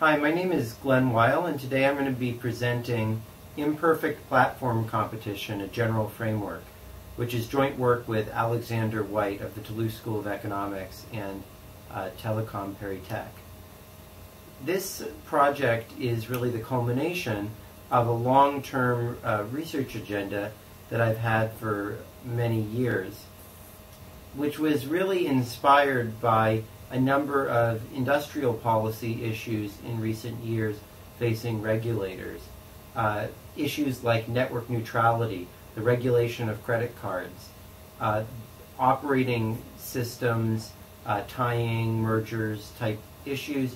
Hi, my name is Glen Weyl, and today I'm going to be presenting Imperfect Platform Competition, a General Framework, which is joint work with Alexander White of the Toulouse School of Economics and Telecom Paris-Tech. This project is really the culmination of a long-term research agenda that I've had for many years, which was really inspired by a number of industrial policy issues in recent years facing regulators. Issues like network neutrality, the regulation of credit cards, operating systems, tying, mergers type issues,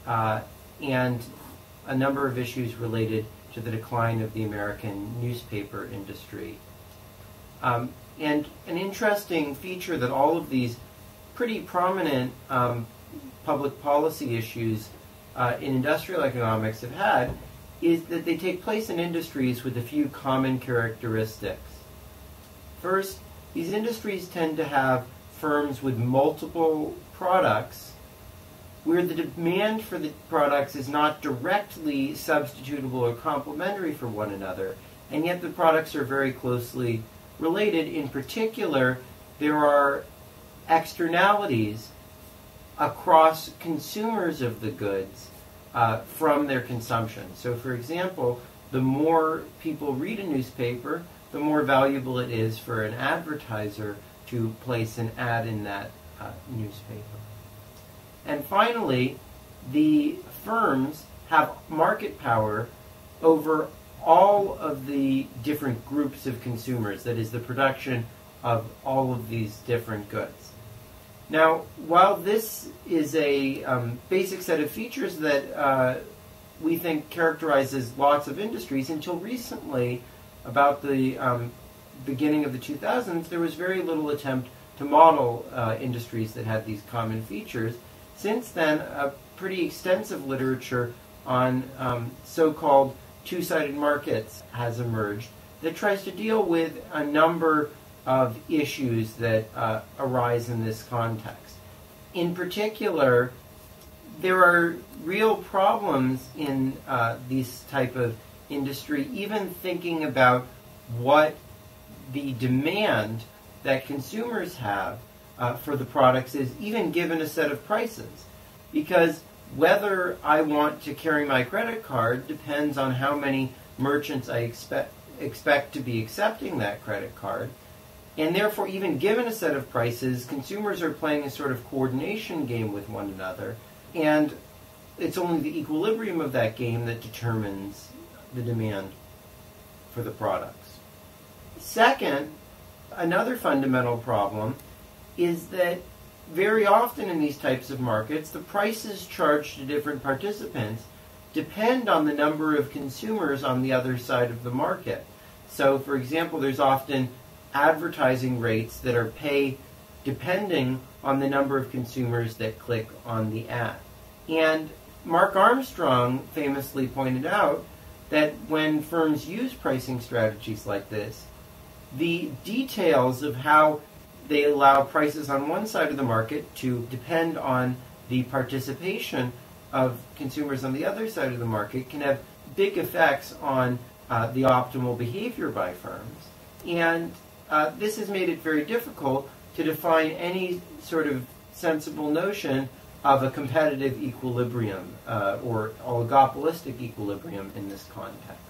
and a number of issues related to the decline of the American newspaper industry. And an interesting feature that all of these pretty prominent public policy issues in industrial economics have had is that they take place in industries with a few common characteristics. First, these industries tend to have firms with multiple products where the demand for the products is not directly substitutable or complementary for one another, and yet the products are very closely related. In particular, there are externalities across consumers of the goods from their consumption. So, for example, the more people read a newspaper, the more valuable it is for an advertiser to place an ad in that newspaper. And finally, the firms have market power over all of the different groups of consumers, that is, the production of all of these different goods. Now, while this is a basic set of features that we think characterizes lots of industries, until recently, about the beginning of the 2000s, there was very little attempt to model industries that had these common features. Since then, a pretty extensive literature on so-called two-sided markets has emerged that tries to deal with a number of issues that arise in this context. In particular, there are real problems in this type of industry, even thinking about what the demand that consumers have for the products is, even given a set of prices. Because whether I want to carry my credit card depends on how many merchants I expect to be accepting that credit card. And therefore, even given a set of prices, consumers are playing a sort of coordination game with one another. And it's only the equilibrium of that game that determines the demand for the products. Second, another fundamental problem is that very often in these types of markets, the prices charged to different participants depend on the number of consumers on the other side of the market. So, for example, there's often advertising rates that are paid depending on the number of consumers that click on the ad. And Mark Armstrong famously pointed out that when firms use pricing strategies like this, the details of how they allow prices on one side of the market to depend on the participation of consumers on the other side of the market can have big effects on the optimal behavior by firms. And this has made it very difficult to define any sort of sensible notion of a competitive equilibrium or oligopolistic equilibrium in this context.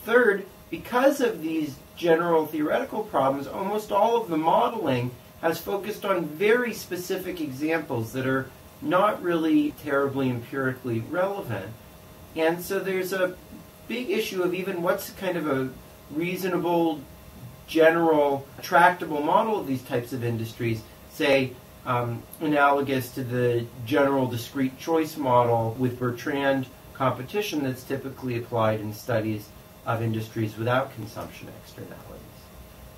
Third, because of these general theoretical problems, almost all of the modeling has focused on very specific examples that are not really terribly empirically relevant. And so there's a big issue of even what's kind of a reasonable, general, tractable model of these types of industries, say analogous to the general discrete choice model with Bertrand competition that's typically applied in studies of industries without consumption externalities.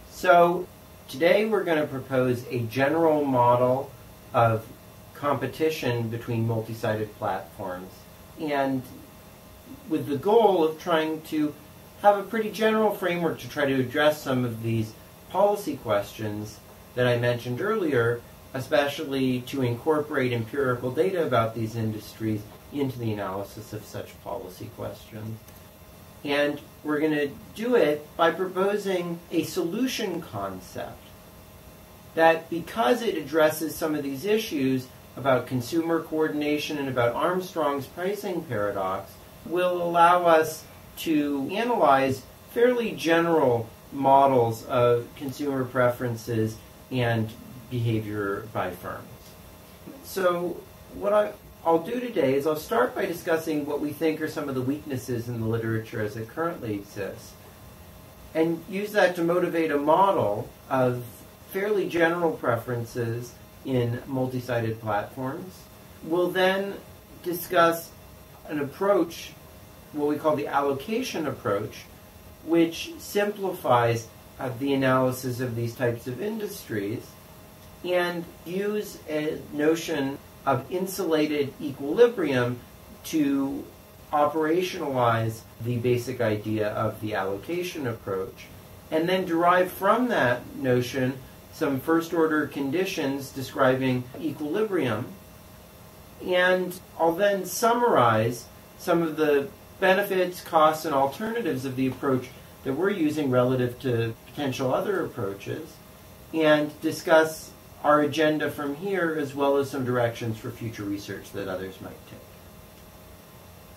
So today we're going to propose a general model of competition between multi-sided platforms, and with the goal of trying to have a pretty general framework to try to address some of these policy questions that I mentioned earlier especially to incorporate empirical data about these industries into the analysis of such policy questions. And we're going to do it by proposing a solution concept that, because it addresses some of these issues about consumer coordination and about Armstrong's pricing paradox, will allow us to analyze fairly general models of consumer preferences and behavior by firms. So what I'll do today is I'll start by discussing what we think are some of the weaknesses in the literature as it currently exists, and use that to motivate a model of fairly general preferences in multi-sided platforms. We'll then discuss an approach, what we call the allocation approach, which simplifies the analysis of these types of industries, and use a notion of insulated equilibrium to operationalize the basic idea of the allocation approach, and then derive from that notion some first-order conditions describing equilibrium. And I'll then summarize some of the benefits, costs, and alternatives of the approach that we're using relative to potential other approaches, and discuss our agenda from here, as well as some directions for future research that others might take.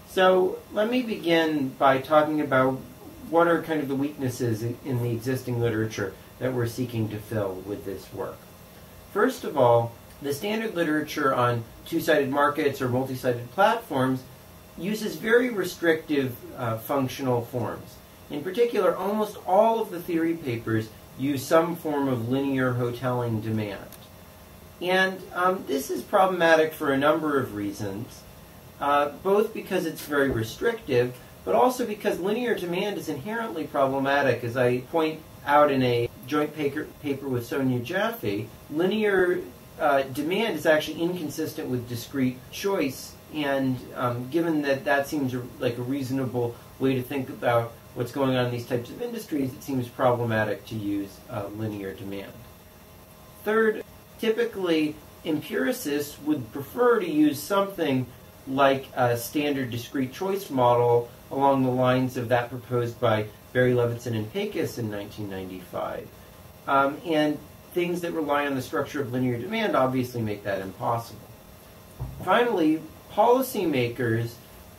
So let me begin by talking about what are kind of the weaknesses in the existing literature that we're seeking to fill with this work. First of all, the standard literature on two-sided markets or multi-sided platforms uses very restrictive functional forms. In particular, almost all of the theory papers use some form of linear hoteling demand. And this is problematic for a number of reasons, both because it's very restrictive, but also because linear demand is inherently problematic. As I point out in a joint paper with Sonia Jaffe, linear demand is actually inconsistent with discrete choice, and given that that seems like a reasonable way to think about what's going on in these types of industries, it seems problematic to use linear demand. Third, typically empiricists would prefer to use something like a standard discrete choice model along the lines of that proposed by Barry Levinson and Pecos in 1995. And things that rely on the structure of linear demand obviously make that impossible. Finally, policymakers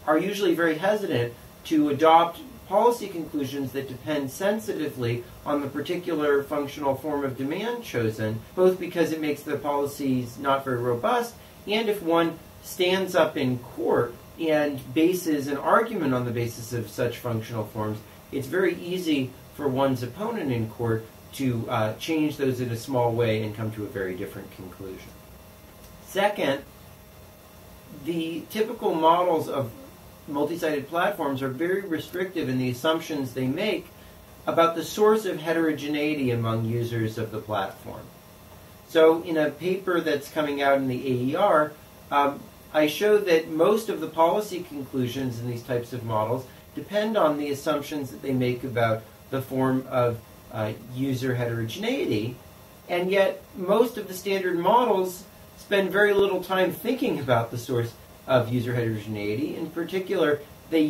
are usually very hesitant to adopt policy conclusions that depend sensitively on the particular functional form of demand chosen, both because it makes the policies not very robust, and if one stands up in court and bases an argument on the basis of such functional forms, it's very easy for one's opponent in court to change those in a small way and come to a very different conclusion. Second, the typical models of multi-sided platforms are very restrictive in the assumptions they make about the source of heterogeneity among users of the platform. So in a paper that's coming out in the AER, I show that most of the policy conclusions in these types of models depend on the assumptions that they make about the form of user heterogeneity, and yet most of the standard models spend very little time thinking about the source of user heterogeneity. In particular, they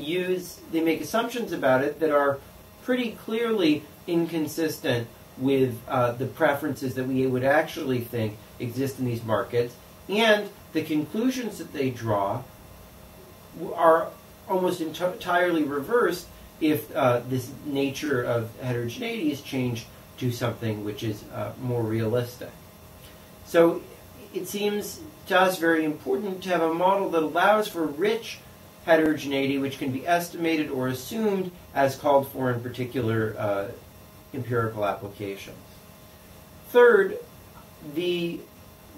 make assumptions about it that are pretty clearly inconsistent with the preferences that we would actually think exist in these markets, and the conclusions that they draw are almost entirely reversed if this nature of heterogeneity is changed to something which is more realistic. So it seems to us very important to have a model that allows for rich heterogeneity, which can be estimated or assumed as called for in particular empirical applications. Third, the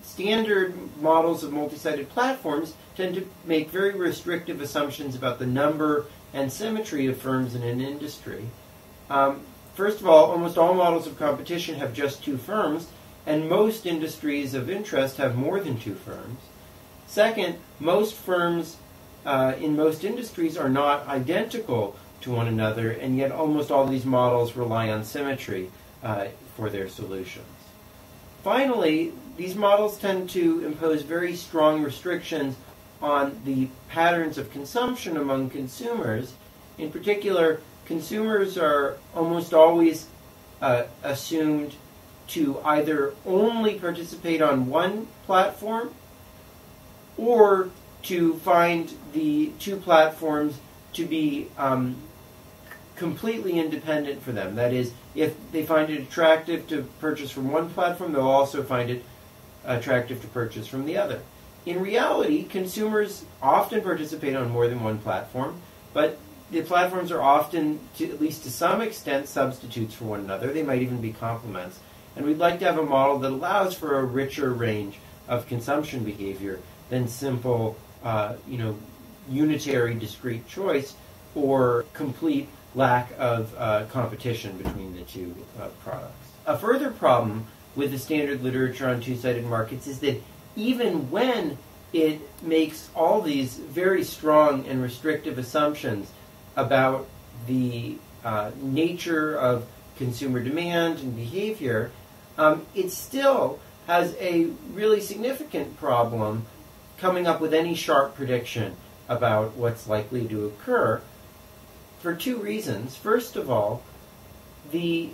standard models of multi-sided platforms tend to make very restrictive assumptions about the number and symmetry of firms in an industry. First of all, almost all models of competition have just two firms, and most industries of interest have more than two firms. Second, most firms in most industries are not identical to one another, and yet almost all these models rely on symmetry for their solutions. Finally, these models tend to impose very strong restrictions on the patterns of consumption among consumers. In particular, consumers are almost always assumed to either only participate on one platform or to find the two platforms to be completely independent for them. That is, if they find it attractive to purchase from one platform, they'll also find it attractive to purchase from the other. In reality, consumers often participate on more than one platform, but the platforms are often, at least to some extent, substitutes for one another. They might even be complements. And we'd like to have a model that allows for a richer range of consumption behavior than simple, unitary discrete choice or complete lack of competition between the two products. A further problem with the standard literature on two-sided markets is that even when it makes all these very strong and restrictive assumptions about the nature of consumer demand and behavior, it still has a really significant problem coming up with any sharp prediction about what's likely to occur for two reasons. First of all, the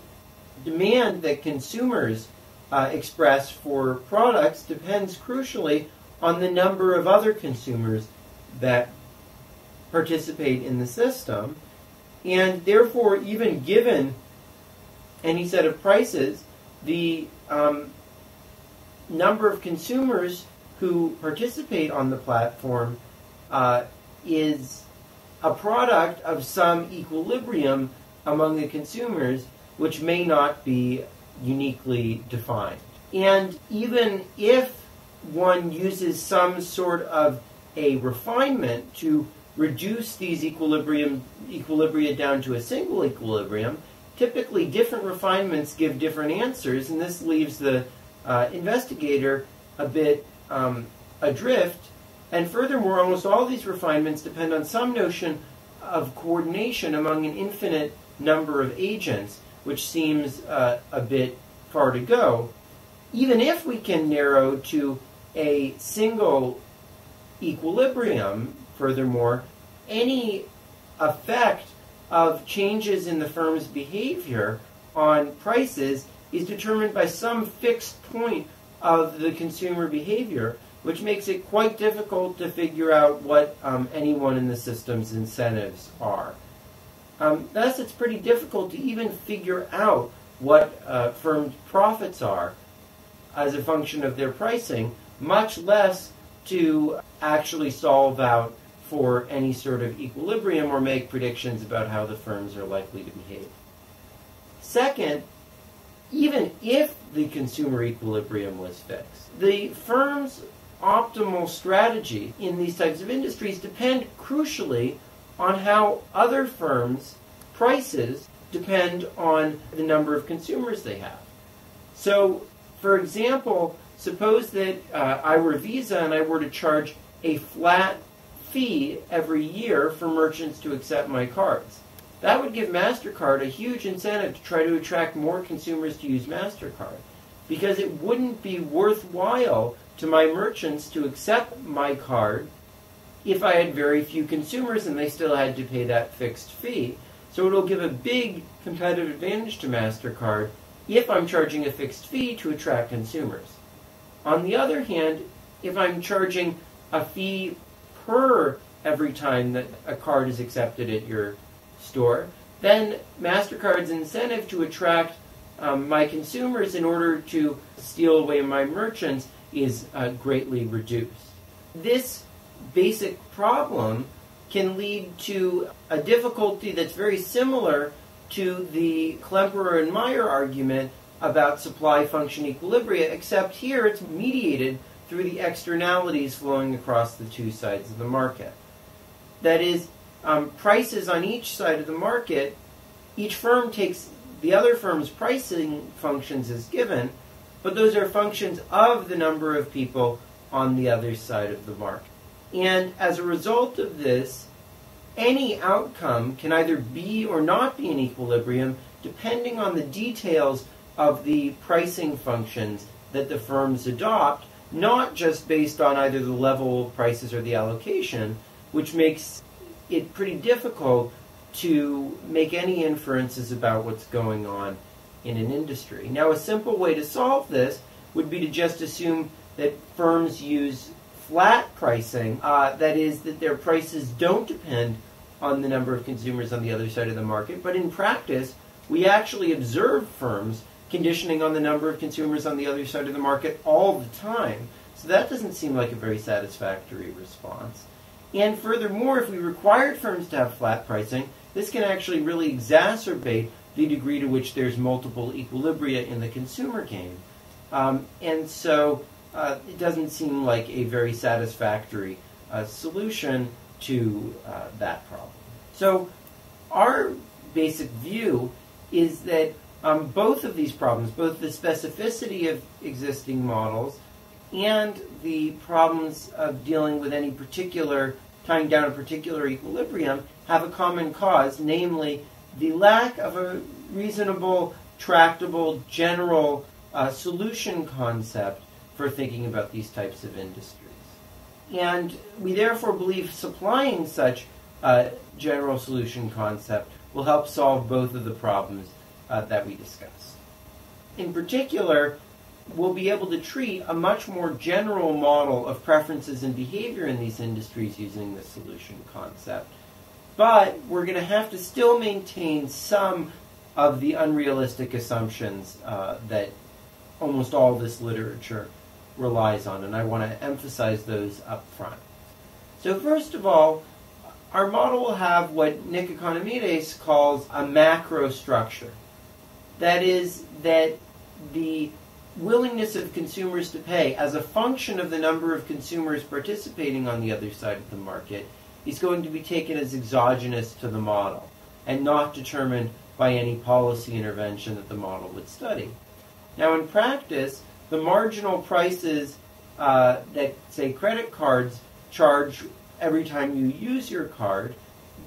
demand that consumers express for products depends crucially on the number of other consumers that participate in the system, and therefore, even given any set of prices, the number of consumers who participate on the platform is a product of some equilibrium among the consumers, which may not be uniquely defined. And even if one uses some sort of a refinement to reduce these equilibria down to a single equilibrium, typically different refinements give different answers, and this leaves the investigator a bit adrift. And furthermore, almost all these refinements depend on some notion of coordination among an infinite number of agents, which seems a bit far to go. Even if we can narrow to a single equilibrium, furthermore, any effect of changes in the firm's behavior on prices is determined by some fixed point of the consumer behavior, which makes it quite difficult to figure out what anyone in the system's incentives are. Thus, it's pretty difficult to even figure out what firms' profits are as a function of their pricing, much less to actually solve out for any sort of equilibrium or make predictions about how the firms are likely to behave. Second, even if the consumer equilibrium was fixed, the firm's optimal strategy in these types of industries depend crucially on how other firms' prices depend on the number of consumers they have. So, for example, suppose that I were Visa and I were to charge a flat fee every year for merchants to accept my cards. That would give MasterCard a huge incentive to try to attract more consumers to use MasterCard, because it wouldn't be worthwhile to my merchants to accept my card if I had very few consumers and they still had to pay that fixed fee. So it'll give a big competitive advantage to MasterCard if I'm charging a fixed fee to attract consumers. On the other hand, if I'm charging a fee per every time that a card is accepted at your store, then MasterCard's incentive to attract my consumers in order to steal away my merchants is greatly reduced. This basic problem can lead to a difficulty that's very similar to the Klemperer and Meyer argument about supply function equilibria, except here it's mediated through the externalities flowing across the two sides of the market. That is, prices on each side of the market, each firm takes the other firm's pricing functions as given, but those are functions of the number of people on the other side of the market. And as a result of this, any outcome can either be or not be in equilibrium depending on the details of the pricing functions that the firms adopt, not just based on either the level of prices or the allocation, which makes it pretty difficult to make any inferences about what's going on in an industry. Now, a simple way to solve this would be to just assume that firms use flat pricing, that is, that their prices don't depend on the number of consumers on the other side of the market, but in practice, we actually observe firms conditioning on the number of consumers on the other side of the market all the time. So that doesn't seem like a very satisfactory response. And furthermore, if we required firms to have flat pricing, this can actually really exacerbate the degree to which there's multiple equilibria in the consumer game. And so it doesn't seem like a very satisfactory solution to that problem. So our basic view is that both of these problems, both the specificity of existing models and the problems of dealing with any particular, tying down a particular equilibrium, have a common cause, namely the lack of a reasonable, tractable, general solution concept for thinking about these types of industries. And we therefore believe supplying such a general solution concept will help solve both of the problems that we discussed. In particular, we'll be able to treat a much more general model of preferences and behavior in these industries using the solution concept. But we're going to have to still maintain some of the unrealistic assumptions that almost all this literature relies on, and I want to emphasize those up front. So first of all, our model will have what Nick Economides calls a macro structure. That is, that the willingness of consumers to pay as a function of the number of consumers participating on the other side of the market is going to be taken as exogenous to the model and not determined by any policy intervention that the model would study. Now, in practice, the marginal prices that, say, credit cards charge every time you use your card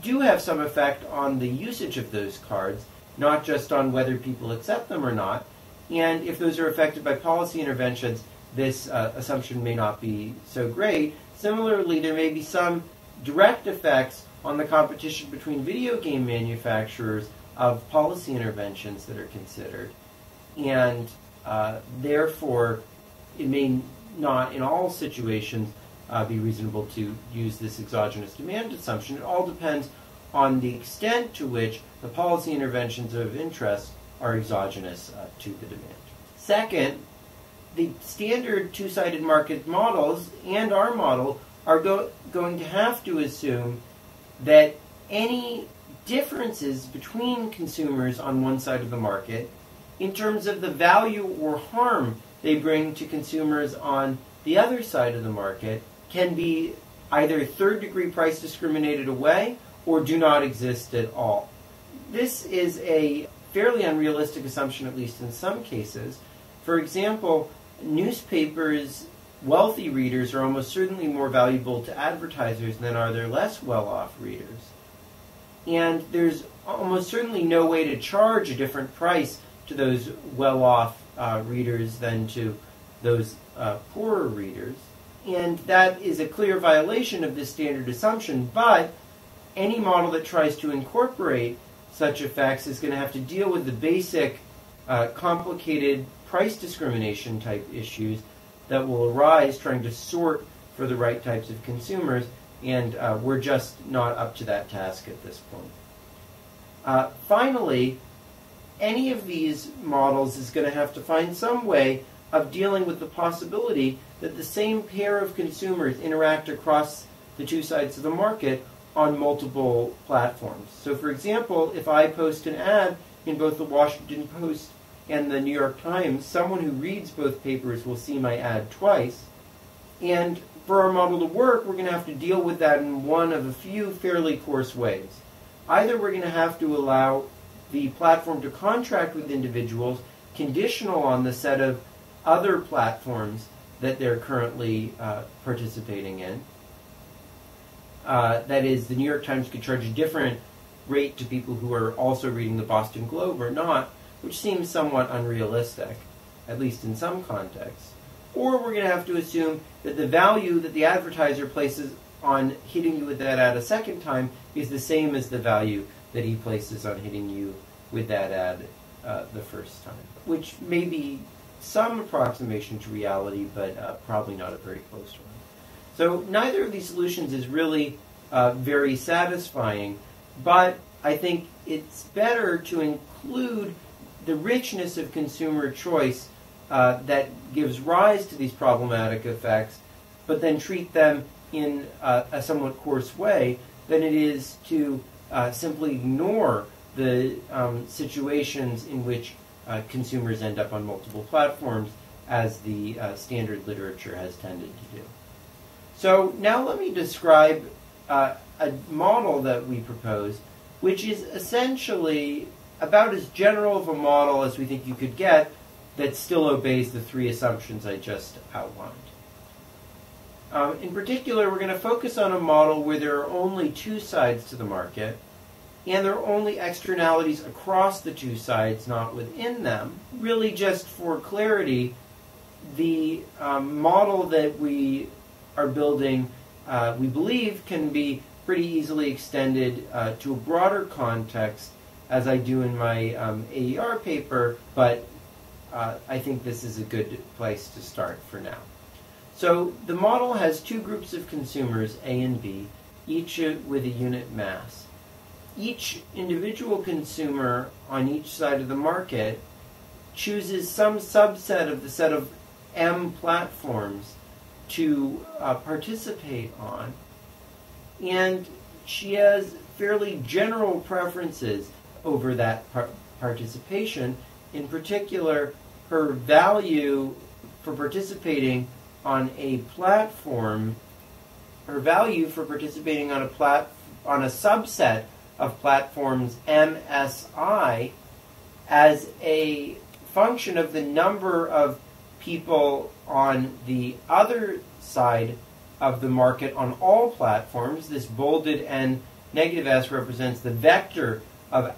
do have some effect on the usage of those cards, not just on whether people accept them or not. And if those are affected by policy interventions, this assumption may not be so great. Similarly, there may be some direct effects on the competition between video game manufacturers of policy interventions that are considered. And therefore, it may not, in all situations, be reasonable to use this exogenous demand assumption. It all depends on the extent to which the policy interventions of interest are exogenous to the demand. Second, the standard two-sided market models and our model are going to have to assume that any differences between consumers on one side of the market in terms of the value or harm they bring to consumers on the other side of the market can be either third-degree price discriminated away or do not exist at all. This is a fairly unrealistic assumption, at least in some cases. For example, newspapers' wealthy readers are almost certainly more valuable to advertisers than are their less well-off readers. And there's almost certainly no way to charge a different price to those well-off readers than to those poorer readers. And that is a clear violation of this standard assumption, but any model that tries to incorporate such effects is going to have to deal with the basic complicated price discrimination type issues that will arise trying to sort for the right types of consumers, and we're just not up to that task at this point. Finally, any of these models is going to have to find some way of dealing with the possibility that the same pair of consumers interact across the two sides of the market on multiple platforms. So for example, if I post an ad in both the Washington Post and the New York Times, someone who reads both papers will see my ad twice. And for our model to work, we're going to have to deal with that in one of a few fairly coarse ways. Either we're going to have to allow the platform to contract with individuals conditional on the set of other platforms that they're currently participating in. That is, the New York Times could charge a different rate to people who are also reading the Boston Globe or not, which seems somewhat unrealistic. at least in some contexts. Or we're going to have to assume that the value that the advertiser places on hitting you with that ad a second time is the same as the value that he places on hitting you with that ad the first time, which may be some approximation to reality, but probably not a very close one. So neither of these solutions is really very satisfying, but I think it's better to include the richness of consumer choice that gives rise to these problematic effects, but then treat them in a somewhat coarse way than it is to simply ignore the situations in which consumers end up on multiple platforms, as the standard literature has tended to do. So now let me describe a model that we propose, which is essentially about as general of a model as we think you could get that still obeys the three assumptions I just outlined. In particular, we're going to focus on a model where there are only two sides to the market, and there are only externalities across the two sides, not within them. Really, just for clarity, the model that we are building, we believe, can be pretty easily extended to a broader context, as I do in my AER paper, but I think this is a good place to start for now. So the model has two groups of consumers, A and B, each with a unit mass. Each individual consumer on each side of the market chooses some subset of the set of M platforms to participate on, and she has fairly general preferences over that participation. In particular, her value for participating on a platform, her value for participating on a subset of platforms MSI as a function of the number of people on the other side of the market on all platforms. This bolded N negative S represents the vector of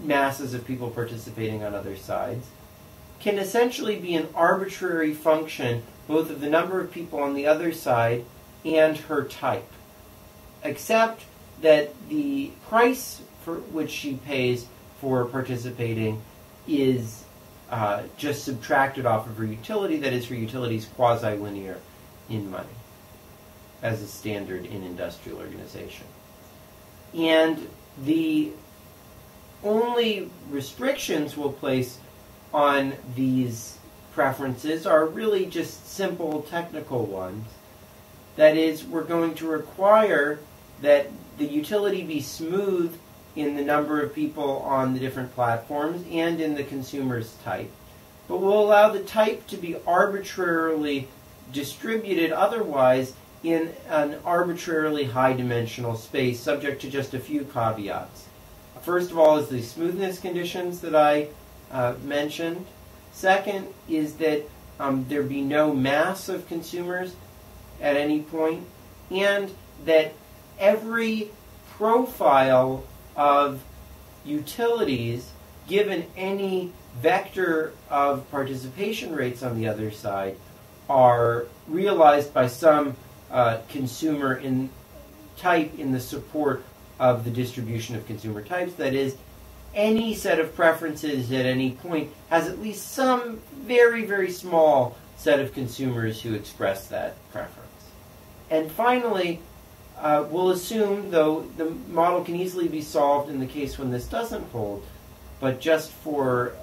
masses of people participating on other sides, can essentially be an arbitrary function both of the number of people on the other side and her type, except that the price for which she pays for participating is just subtracted off of her utility. That is, her utility is quasi-linear in money, as is standard in industrial organization. And the only restrictions we'll place on these preferences are really just simple technical ones. That is, we're going to require that the utility be smooth in the number of people on the different platforms and in the consumer's type. But we'll allow the type to be arbitrarily distributed otherwise in an arbitrarily high-dimensional space, subject to just a few caveats. First of all is the smoothness conditions that I mentioned. Second is that there be no mass of consumers at any point, and that every profile of utilities, given any vector of participation rates on the other side, are realized by some consumer in type in the support of the distribution of consumer types. That is, any set of preferences at any point has at least some very, very small set of consumers who express that preference. And finally, we'll assume, though the model can easily be solved in the case when this doesn't hold, but just for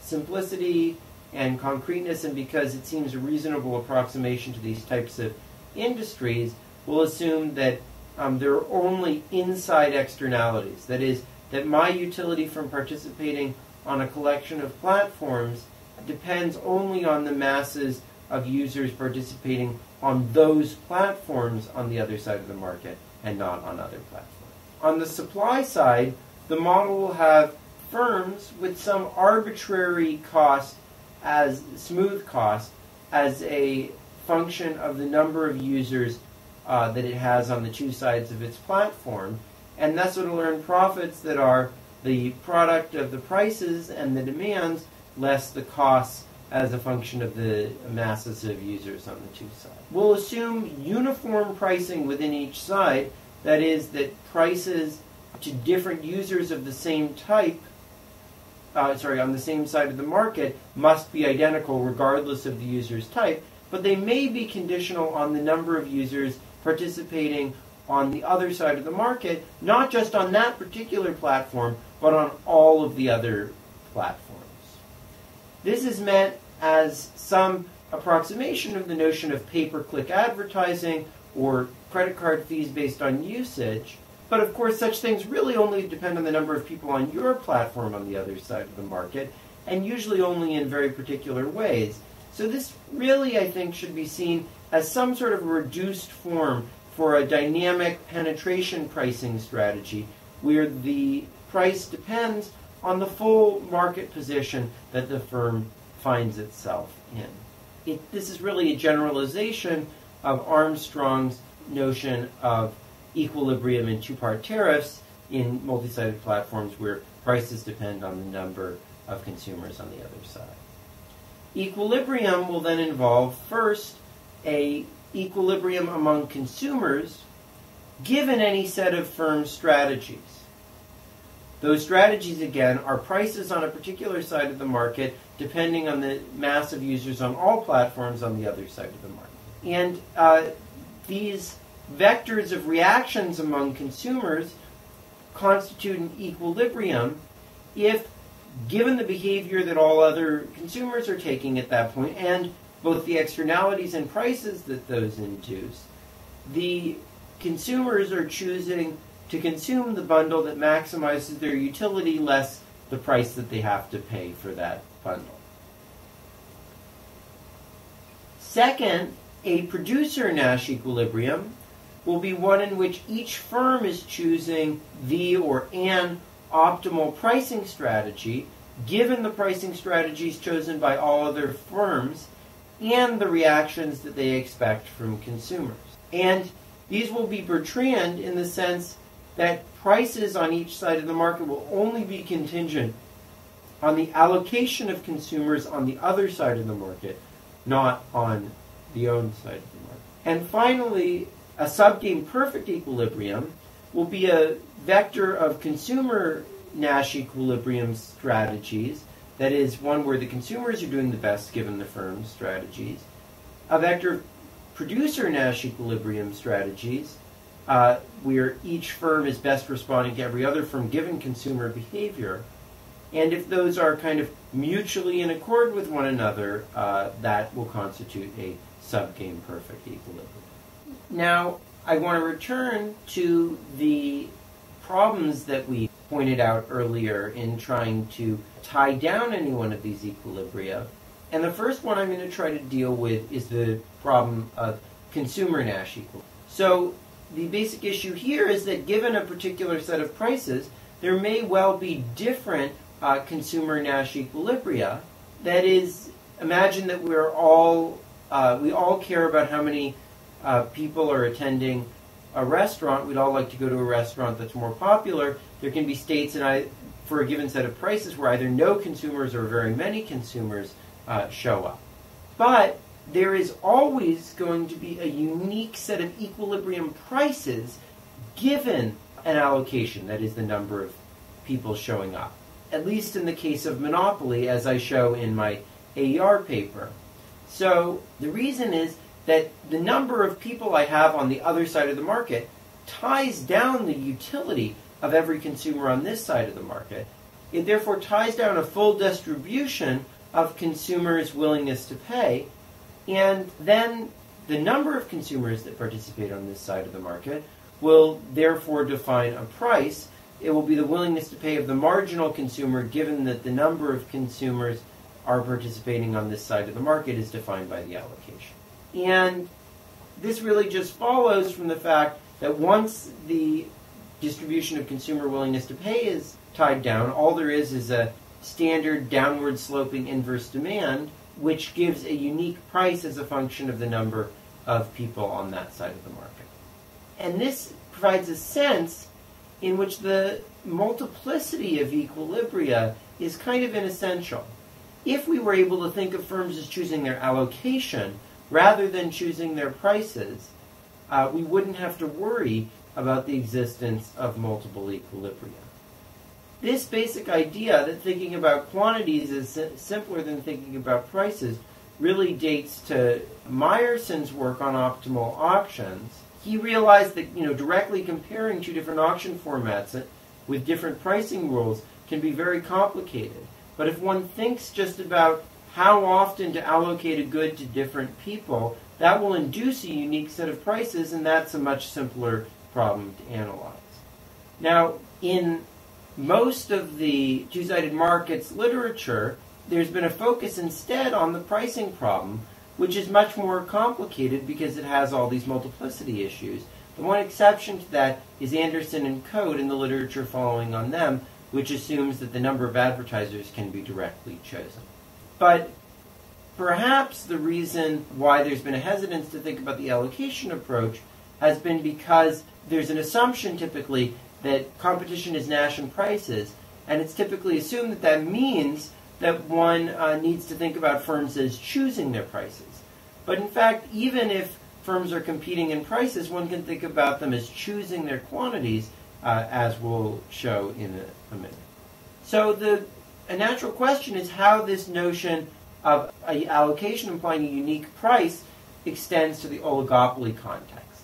simplicity and concreteness, and because it seems a reasonable approximation to these types of industries, we'll assume that there are only inside externalities. That is, that my utility from participating on a collection of platforms depends only on the masses of users participating on those platforms on the other side of the market and not on other platforms. On the supply side, the model will have firms with some arbitrary cost as smooth cost as a function of the number of users that it has on the two sides of its platform, and thus it will earn profits that are the product of the prices and the demands less the costs as a function of the masses of users on the two sides. We'll assume uniform pricing within each side, that is, that prices to different users of the same type, on the same side of the market, must be identical regardless of the user's type, but they may be conditional on the number of users participating on the other side of the market, not just on that particular platform, but on all of the other platforms. This is meant as some approximation of the notion of pay-per-click advertising or credit card fees based on usage. But of course, such things really only depend on the number of people on your platform on the other side of the market, and usually only in very particular ways. So this really, I think, should be seen as some sort of reduced form for a dynamic penetration pricing strategy where the price depends on the full market position that the firm finds itself in. This is really a generalization of Armstrong's notion of equilibrium in two-part tariffs in multi-sided platforms where prices depend on the number of consumers on the other side. Equilibrium will then involve, first, a equilibrium among consumers given any set of firm strategies. Those strategies, again, are prices on a particular side of the market depending on the mass of users on all platforms on the other side of the market. And these vectors of reactions among consumers constitute an equilibrium if, given the behavior that all other consumers are taking at that point, and both the externalities and prices that those induce, the consumers are choosing to consume the bundle that maximizes their utility less the price that they have to pay for that bundle. Second, a producer Nash equilibrium will be one in which each firm is choosing the or an optimal pricing strategy given the pricing strategies chosen by all other firms and the reactions that they expect from consumers. And these will be Bertrand in the sense that prices on each side of the market will only be contingent on the allocation of consumers on the other side of the market, not on the own side of the market. And finally, a subgame perfect equilibrium will be a vector of consumer Nash equilibrium strategies, that is, one where the consumers are doing the best given the firm's strategies. A vector of producer Nash equilibrium strategies, where each firm is best responding to every other firm given consumer behavior. And if those are kind of mutually in accord with one another, that will constitute a subgame perfect equilibrium. Now, I want to return to the problems that we pointed out earlier in trying to tie down any one of these equilibria. And the first one I'm going to try to deal with is the problem of consumer Nash equilibrium. So the basic issue here is that given a particular set of prices, there may well be different consumer Nash equilibria. That is, imagine that we all care about how many people are attending a restaurant. We'd all like to go to a restaurant that's more popular. There can be states for a given set of prices where either no consumers or very many consumers show up. But there is always going to be a unique set of equilibrium prices given an allocation, that is the number of people showing up. At least in the case of monopoly, as I show in my AER paper. So the reason is that the number of people I have on the other side of the market ties down the utility of every consumer on this side of the market. It therefore ties down a full distribution of consumers' willingness to pay, and then the number of consumers that participate on this side of the market will therefore define a price. It will be the willingness to pay of the marginal consumer given that the number of consumers are participating on this side of the market is defined by the allocation. And this really just follows from the fact that once the distribution of consumer willingness to pay is tied down, all there is a standard downward sloping inverse demand, which gives a unique price as a function of the number of people on that side of the market. And this provides a sense in which the multiplicity of equilibria is kind of inessential. if we were able to think of firms as choosing their allocation rather than choosing their prices, we wouldn't have to worry about the existence of multiple equilibria. This basic idea that thinking about quantities is simpler than thinking about prices really dates to Meyerson's work on optimal auctions. He realized that directly comparing two different auction formats with different pricing rules can be very complicated. But if one thinks just about how often to allocate a good to different people, that will induce a unique set of prices, and that's a much simpler problem to analyze. Now, in most of the two-sided markets literature, there's been a focus instead on the pricing problem, which is much more complicated because it has all these multiplicity issues. The one exception to that is Anderson and Coate in the literature following on them, which assumes that the number of advertisers can be directly chosen. But perhaps the reason why there's been a hesitance to think about the allocation approach has been because there's an assumption typically that competition is Nash and prices, and it's typically assumed that that means that one needs to think about firms as choosing their prices. But in fact, even if firms are competing in prices, one can think about them as choosing their quantities, as we'll show in a minute. So a natural question is how this notion of an allocation implying a unique price extends to the oligopoly context.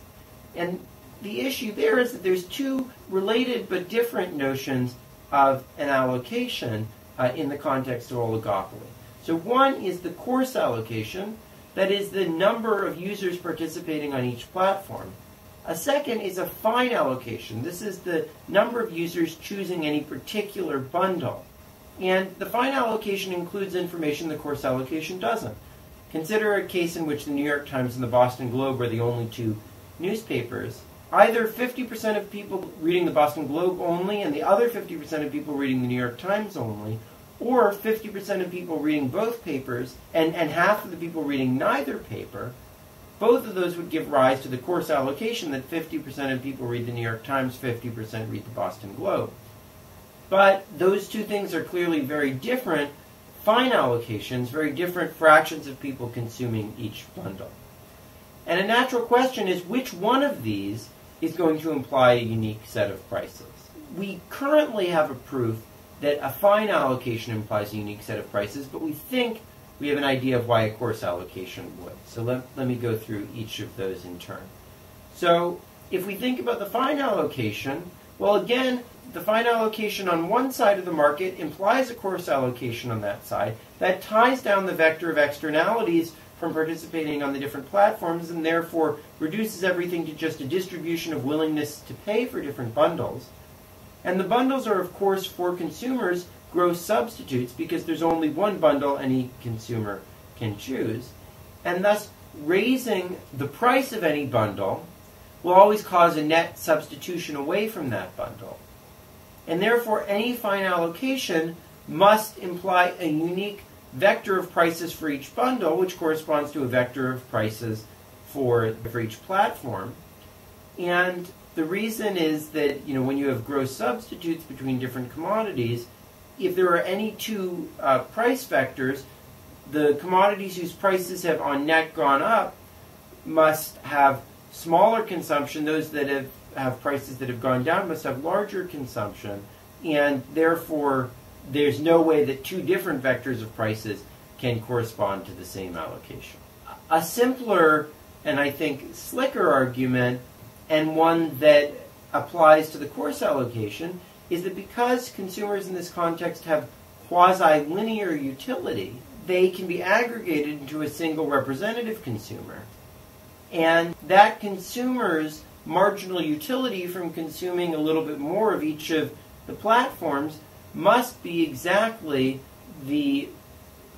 And the issue there is that there's two related but different notions of an allocation in the context of oligopoly. So one is the course allocation, that is the number of users participating on each platform. A second is a fine allocation. This is the number of users choosing any particular bundle. And the fine allocation includes information the course allocation doesn't. Consider a case in which the New York Times and the Boston Globe are the only two newspapers. Either 50% of people reading the Boston Globe only and the other 50% of people reading the New York Times only, or 50% of people reading both papers and half of the people reading neither paper. Both of those would give rise to the course allocation that 50% of people read the New York Times, 50% read the Boston Globe. But those two things are clearly very different fine allocations, very different fractions of people consuming each bundle. And a natural question is which one of these is going to imply a unique set of prices. We currently have a proof that a fine allocation implies a unique set of prices, but we think we have an idea of why a course allocation would. So let me go through each of those in turn. So if we think about the fine allocation, well, again, the fine allocation on one side of the market implies a course allocation on that side. That ties down the vector of externalities from participating on the different platforms and therefore reduces everything to just a distribution of willingness to pay for different bundles. And the bundles are, of course, for consumers, gross substitutes because there's only one bundle any consumer can choose. And thus, raising the price of any bundle will always cause a net substitution away from that bundle. And therefore, any fine allocation must imply a unique vector of prices for each bundle, which corresponds to a vector of prices for each platform. And the reason is that when you have gross substitutes between different commodities, if there are any two price vectors, the commodities whose prices have on net gone up must have smaller consumption. Those that have prices that have gone down must have larger consumption. And therefore, there's no way that two different vectors of prices can correspond to the same allocation. A simpler and I think slicker argument, and one that applies to the course allocation, is that because consumers in this context have quasi-linear utility, they can be aggregated into a single representative consumer. And that consumer's marginal utility from consuming a little bit more of each of the platforms must be exactly the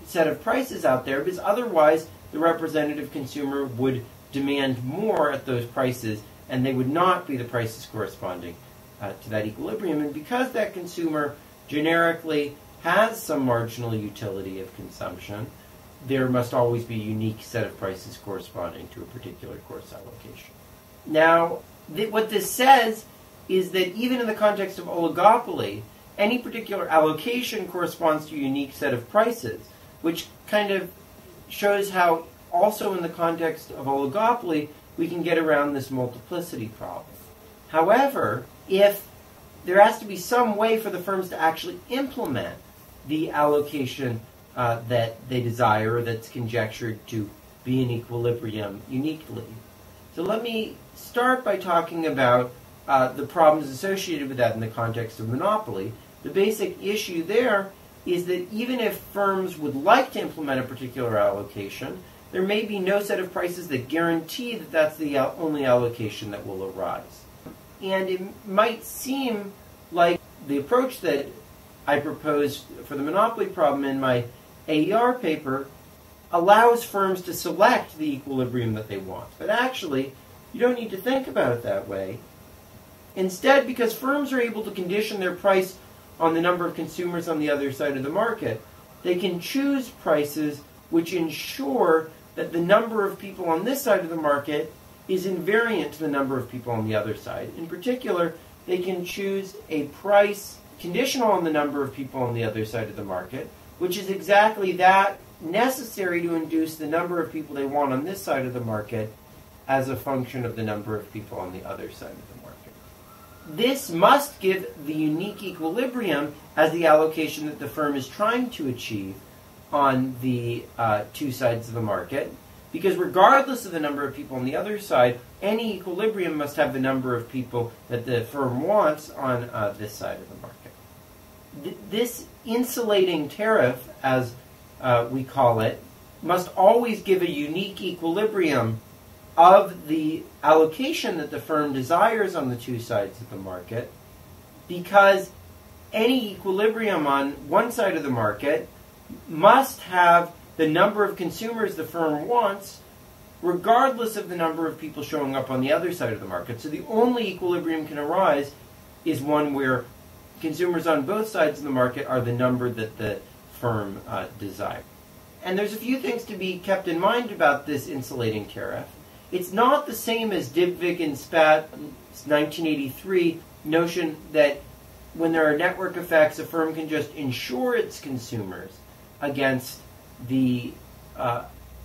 set of prices out there, because otherwise the representative consumer would demand more at those prices, and they would not be the prices corresponding to that equilibrium. And because that consumer generically has some marginal utility of consumption, there must always be a unique set of prices corresponding to a particular course allocation. Now, what this says is that even in the context of oligopoly, any particular allocation corresponds to a unique set of prices. which kind of shows how also in the context of oligopoly we can get around this multiplicity problem. However, if there has to be some way for the firms to actually implement the allocation that they desire, or that's conjectured to be in equilibrium uniquely. So let me start by talking about the problems associated with that in the context of monopoly. The basic issue there is that even if firms would like to implement a particular allocation, there may be no set of prices that guarantee that that's the only allocation that will arise. And it might seem like the approach that I proposed for the monopoly problem in my AER paper allows firms to select the equilibrium that they want. But actually, you don't need to think about it that way. Instead, because firms are able to condition their price on the number of consumers on the other side of the market, they can choose prices which ensure that the number of people on this side of the market is invariant to the number of people on the other side. In particular, they can choose a price conditional on the number of people on the other side of the market, which is exactly that necessary to induce the number of people they want on this side of the market as a function of the number of people on the other side of the market. This must give the unique equilibrium as the allocation that the firm is trying to achieve on the two sides of the market, because regardless of the number of people on the other side, any equilibrium must have the number of people that the firm wants on this side of the market. This insulating tariff, as we call it, must always give a unique equilibrium of the allocation that the firm desires on the two sides of the market, because any equilibrium on one side of the market must have the number of consumers the firm wants, regardless of the number of people showing up on the other side of the market. So the only equilibrium can arise is one where consumers on both sides of the market are the number that the firm desires. And there's a few things to be kept in mind about this insulating tariff. It's not the same as Dybvig and Spat's 1983 notion that when there are network effects, a firm can just insure its consumers against the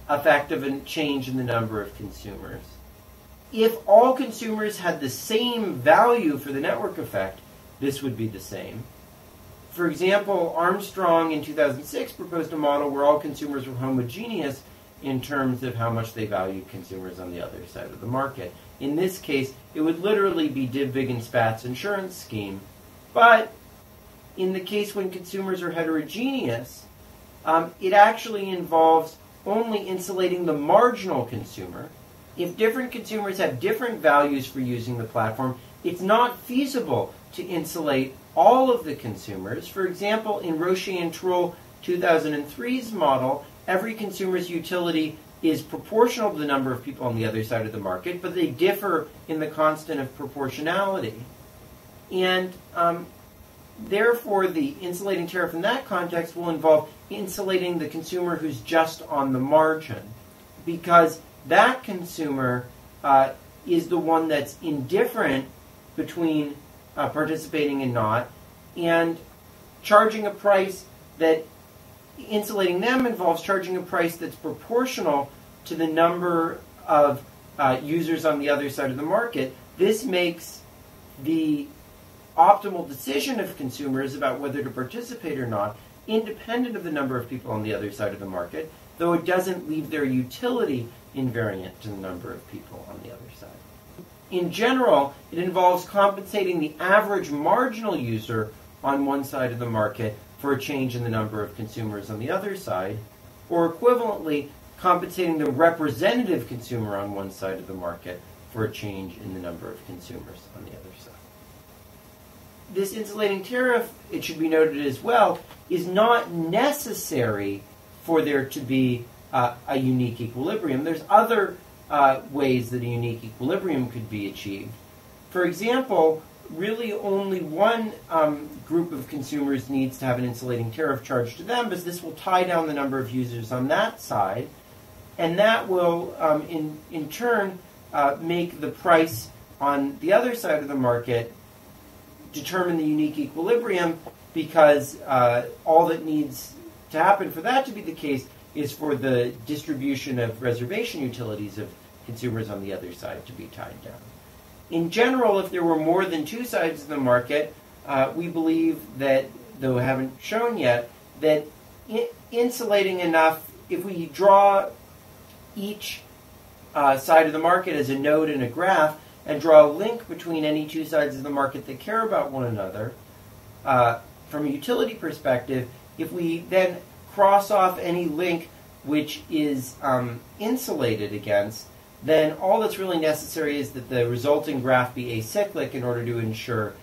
effect of a change in the number of consumers. If all consumers had the same value for the network effect, this would be the same. For example, Armstrong in 2006 proposed a model where all consumers were homogeneous in terms of how much they valued consumers on the other side of the market. In this case, it would literally be Dybvig and Spat's insurance scheme. But in the case when consumers are heterogeneous, it actually involves only insulating the marginal consumer. If different consumers have different values for using the platform, it's not feasible to insulate all of the consumers. For example, in Roche and Troll 2003's model, every consumer's utility is proportional to the number of people on the other side of the market, but they differ in the constant of proportionality. And therefore, the insulating tariff in that context will involve insulating the consumer who's just on the margin, because that consumer is the one that's indifferent between participating and not, and charging a price that insulating them involves charging a price that's proportional to the number of users on the other side of the market. This makes the optimal decision of consumers about whether to participate or not independent of the number of people on the other side of the market, though it doesn't leave their utility invariant to the number of people on the other side. In general, it involves compensating the average marginal user on one side of the market for a change in the number of consumers on the other side, or equivalently, compensating the representative consumer on one side of the market for a change in the number of consumers on the other side. This insulating tariff, it should be noted as well, is not necessary for there to be a unique equilibrium. There's other ways that a unique equilibrium could be achieved. For example, really only one group of consumers needs to have an insulating tariff charged to them, because this will tie down the number of users on that side, and that will, in turn, make the price on the other side of the market determine the unique equilibrium, because all that needs to happen for that to be the case is for the distribution of reservation utilities of consumers on the other side to be tied down. In general, if there were more than two sides of the market, we believe that, though I haven't shown yet, that insulating enough, if we draw each side of the market as a node in a graph and draw a link between any two sides of the market that care about one another, from a utility perspective, if we then cross off any link which is insulated against, then all that's really necessary is that the resulting graph be acyclic in order to ensure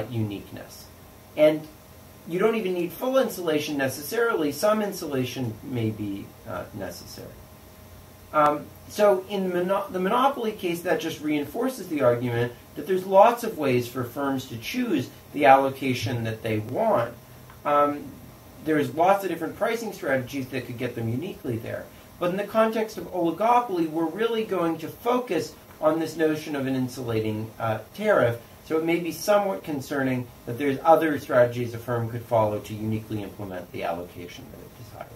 uniqueness. And you don't even need full insulation necessarily. Some insulation may be necessary. So in the monopoly case, that just reinforces the argument that there's lots of ways for firms to choose the allocation that they want. There's lots of different pricing strategies that could get them uniquely there. But in the context of oligopoly, we're really going to focus on this notion of an insulating tariff. So it may be somewhat concerning that there's other strategies a firm could follow to uniquely implement the allocation that it desires.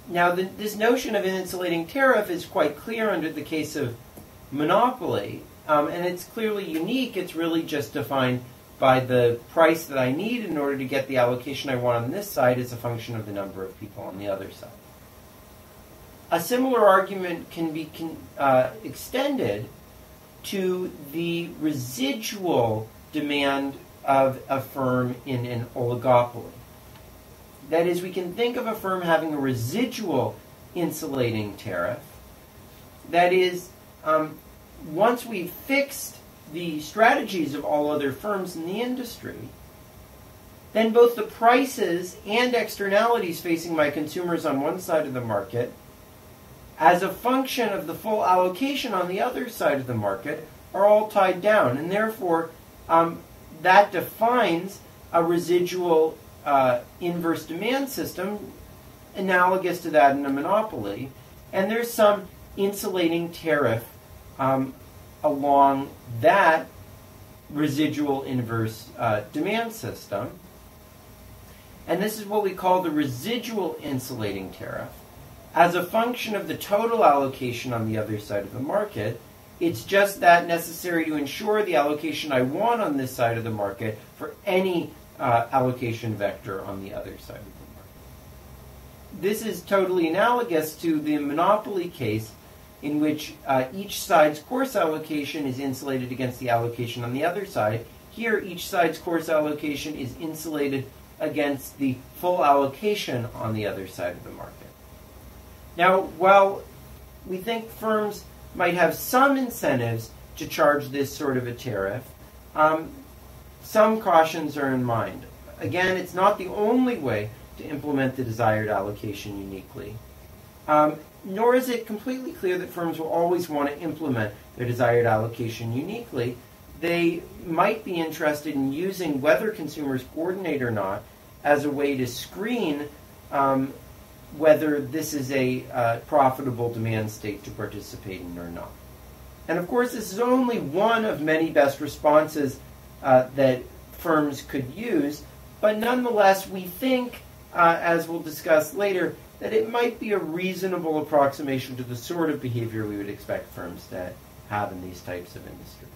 Now, this notion of an insulating tariff is quite clear under the case of monopoly, and it's clearly unique. It's really just defined by the price that I need in order to get the allocation I want on this side as a function of the number of people on the other side. A similar argument can be extended to the residual demand of a firm in an oligopoly. That is, we can think of a firm having a residual insulating tariff. That is, once we've fixed the strategies of all other firms in the industry, then both the prices and externalities facing my consumers on one side of the market, as a function of the full allocation on the other side of the market, are all tied down. And therefore, that defines a residual inverse demand system analogous to that in a monopoly. And there's some insulating tariff along that residual inverse demand system. And this is what we call the residual insulating tariff. As a function of the total allocation on the other side of the market, it's just that necessary to ensure the allocation I want on this side of the market for any allocation vector on the other side of the market. This is totally analogous to the monopoly case in which each side's course allocation is insulated against the allocation on the other side. Here, each side's course allocation is insulated against the full allocation on the other side of the market. Now, while we think firms might have some incentives to charge this sort of a tariff, some cautions are in mind. Again, it's not the only way to implement the desired allocation uniquely. Nor is it completely clear that firms will always want to implement their desired allocation uniquely. They might be interested in using whether consumers coordinate or not as a way to screen whether this is a profitable demand state to participate in or not. And of course, this is only one of many best responses that firms could use, but nonetheless, we think, as we'll discuss later, that it might be a reasonable approximation to the sort of behavior we would expect firms to have in these types of industries.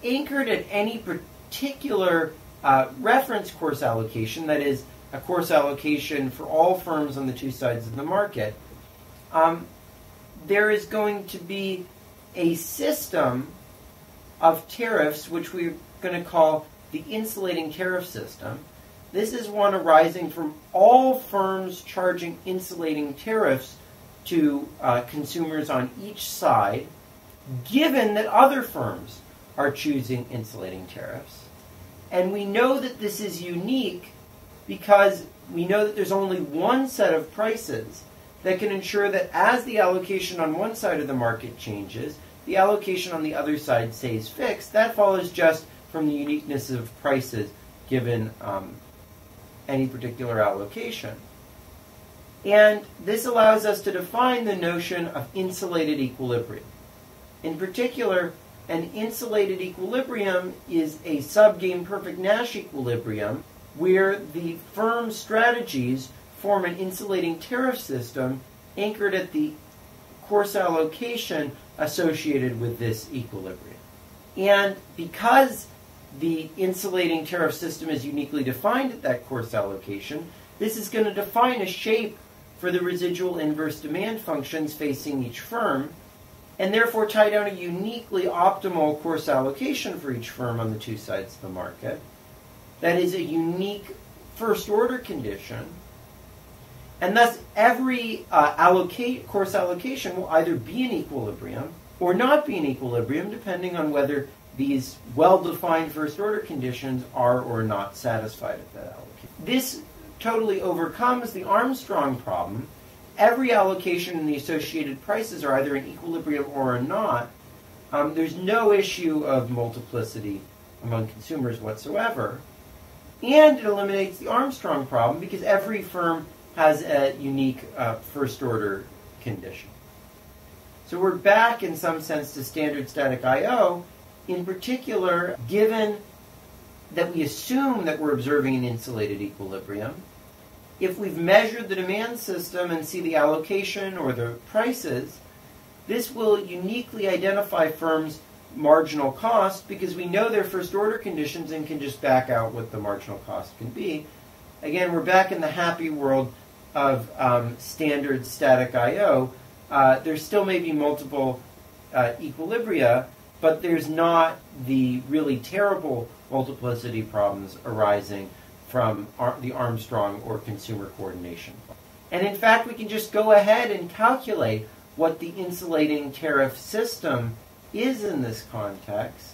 Anchored at any particular reference course allocation, that is, a course allocation for all firms on the two sides of the market, there is going to be a system of tariffs which we're going to call the insulating tariff system. This is one arising from all firms charging insulating tariffs to consumers on each side, given that other firms are choosing insulating tariffs. And we know that this is unique because we know that there's only one set of prices that can ensure that as the allocation on one side of the market changes, the allocation on the other side stays fixed. That follows just from the uniqueness of prices given any particular allocation. And this allows us to define the notion of insulated equilibrium. In particular, an insulated equilibrium is a subgame perfect Nash equilibrium where the firm's strategies form an insulating tariff system anchored at the course allocation associated with this equilibrium. And because the insulating tariff system is uniquely defined at that course allocation, this is going to define a shape for the residual inverse demand functions facing each firm, and therefore tie down a uniquely optimal course allocation for each firm on the two sides of the market. That is a unique first-order condition, and thus every course allocation will either be in equilibrium or not be in equilibrium, depending on whether these well-defined first-order conditions are or not satisfied at that allocation. This totally overcomes the Armstrong problem. Every allocation and the associated prices are either in equilibrium or are not. There's no issue of multiplicity among consumers whatsoever. And it eliminates the Armstrong problem because every firm has a unique first-order condition. So we're back, in some sense, to standard static I.O., in particular, given that we assume that we're observing an insulated equilibrium. If we've measured the demand system and see the allocation or the prices, this will uniquely identify firms' marginal cost because we know their first-order conditions and can just back out what the marginal cost can be. Again, we're back in the happy world of standard static I.O. There still may be multiple equilibria, but there's not the really terrible multiplicity problems arising from the Armstrong or consumer coordination. And in fact, we can just go ahead and calculate what the insulating tariff system is in this context.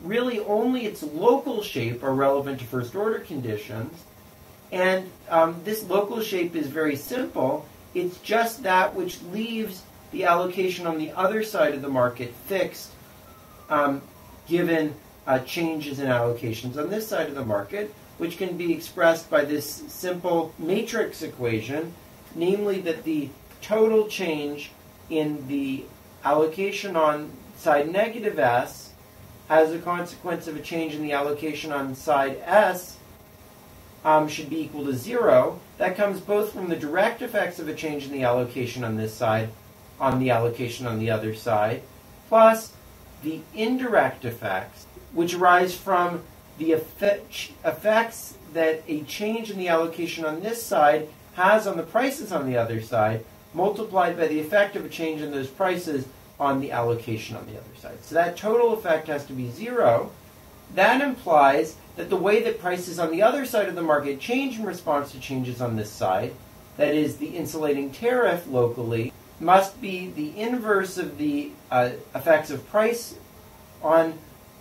Really, only its local shape are relevant to first-order conditions. And this local shape is very simple. It's just that which leaves the allocation on the other side of the market fixed, given changes in allocations on this side of the market, which can be expressed by this simple matrix equation, namely that the total change in the allocation on side negative S as a consequence of a change in the allocation on side S should be equal to 0. That comes both from the direct effects of a change in the allocation on this side on the allocation on the other side, plus the indirect effects, which arise from the effects that a change in the allocation on this side has on the prices on the other side, multiplied by the effect of a change in those prices on the allocation on the other side. So that total effect has to be 0. That implies that the way that prices on the other side of the market change in response to changes on this side, that is, the insulating tariff locally, must be the inverse of the effects of price on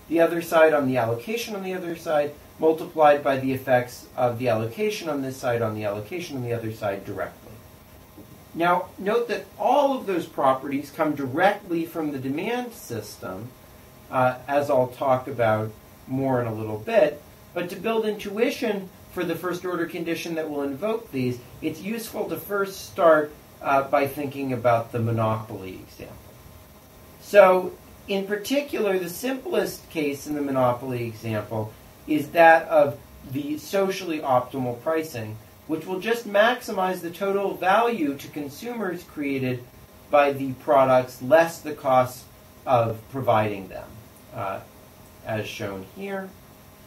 the other side on the allocation on the other side, multiplied by the effects of the allocation on this side on the allocation on the other side directly. Now, note that all of those properties come directly from the demand system, as I'll talk about more in a little bit. But to build intuition for the first-order condition that will invoke these, it's useful to first start by thinking about the monopoly example. So, in particular, the simplest case in the monopoly example is that of the socially optimal pricing, which will just maximize the total value to consumers created by the products less the cost of providing them, as shown here.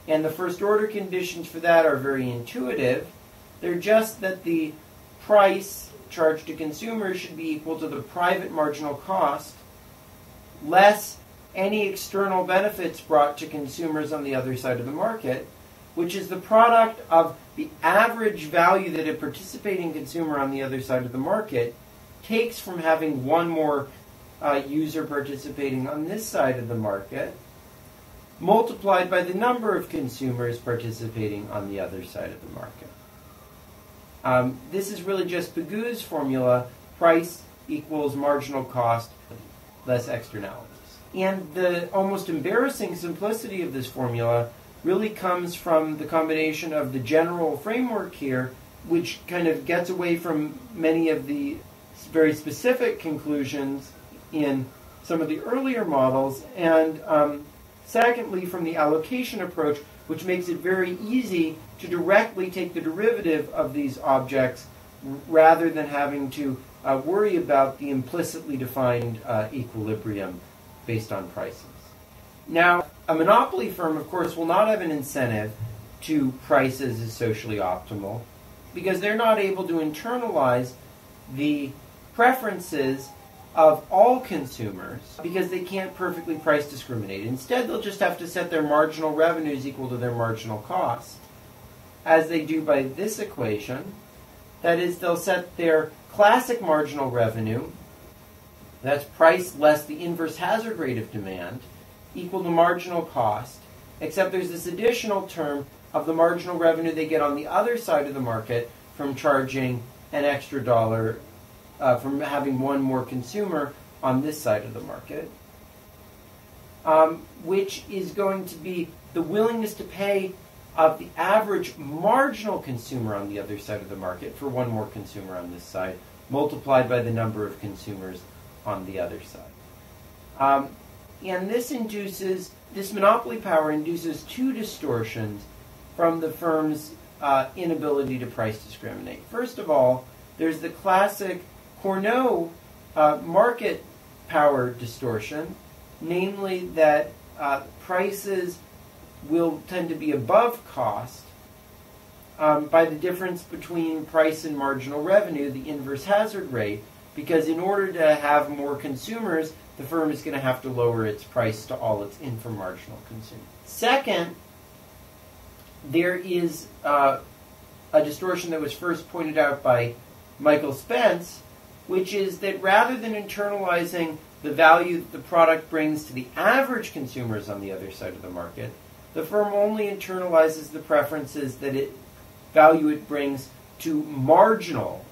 And the first-order conditions for that are very intuitive. They're just that the price charged to consumers should be equal to the private marginal cost less any external benefits brought to consumers on the other side of the market, which is the product of the average value that a participating consumer on the other side of the market takes from having one more user participating on this side of the market, multiplied by the number of consumers participating on the other side of the market. This is really just Pigue's formula, price equals marginal cost less externalities. And the almost embarrassing simplicity of this formula really comes from the combination of the general framework here, which kind of gets away from many of the very specific conclusions in some of the earlier models, and Secondly, from the allocation approach, which makes it very easy to directly take the derivative of these objects rather than having to worry about the implicitly defined equilibrium based on prices. Now, a monopoly firm, of course, will not have an incentive to prices as socially optimal because they're not able to internalize the preferences of all consumers because they can't perfectly price discriminate. Instead, they'll just have to set their marginal revenues equal to their marginal cost, as they do by this equation. That is, they'll set their classic marginal revenue, that's price less the inverse hazard rate of demand, equal to marginal cost, except there's this additional term of the marginal revenue they get on the other side of the market from charging an extra dollar, from having one more consumer on this side of the market, which is going to be the willingness to pay of the average marginal consumer on the other side of the market for one more consumer on this side, multiplied by the number of consumers on the other side. And this monopoly power induces two distortions from the firm's inability to price discriminate. First of all, there's the classic Cournot market power distortion, namely that prices will tend to be above cost by the difference between price and marginal revenue, the inverse hazard rate, because in order to have more consumers, the firm is going to have to lower its price to all its inframarginal consumers. Second, there is a distortion that was first pointed out by Michael Spence, which is that rather than internalizing the value that the product brings to the average consumers on the other side of the market, the firm only internalizes the preferences that value it brings to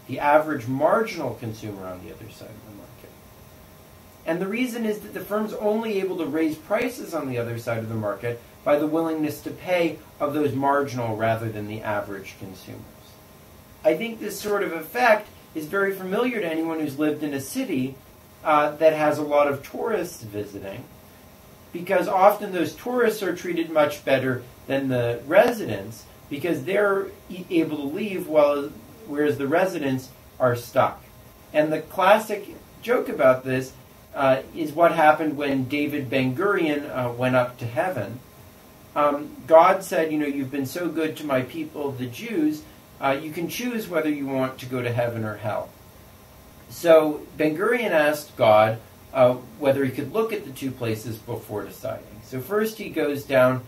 the average marginal consumer on the other side of the market. And the reason is that the firm's only able to raise prices on the other side of the market by the willingness to pay of those marginal rather than the average consumers. I think this sort of effect is very familiar to anyone who's lived in a city that has a lot of tourists visiting, because often those tourists are treated much better than the residents because they're able to leave whereas the residents are stuck. And the classic joke about this is what happened when David Ben-Gurion went up to heaven. God said, you've been so good to my people, the Jews, you can choose whether you want to go to heaven or hell. So Ben-Gurion asked God whether he could look at the two places before deciding. So first he goes down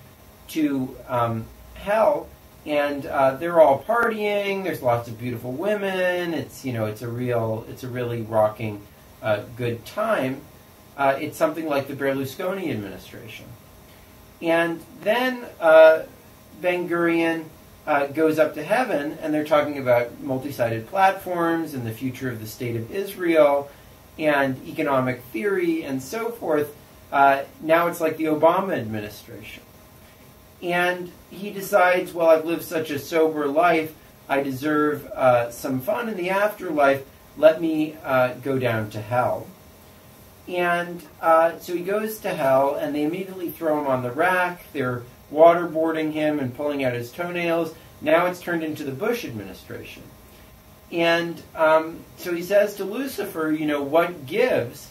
to hell, and they're all partying. There's lots of beautiful women. It's a really rocking good time. It's something like the Berlusconi administration. And then Ben-Gurion goes up to heaven, and they're talking about multi-sided platforms and the future of the state of Israel and economic theory and so forth. Now it's like the Obama administration. And he decides, well, I've lived such a sober life, I deserve some fun in the afterlife, let me go down to hell. And so he goes to hell, and they immediately throw him on the rack. They're waterboarding him and pulling out his toenails. Now it's turned into the Bush administration. And so he says to Lucifer, what gives?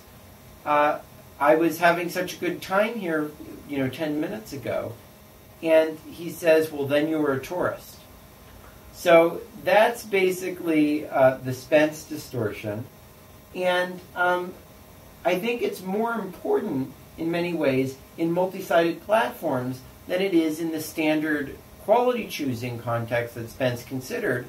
I was having such a good time here, 10 minutes ago. And he says, well, then you were a tourist. So that's basically the Spence distortion. And I think it's more important in many ways in multi-sided platforms than it is in the standard quality choosing context that Spence considered,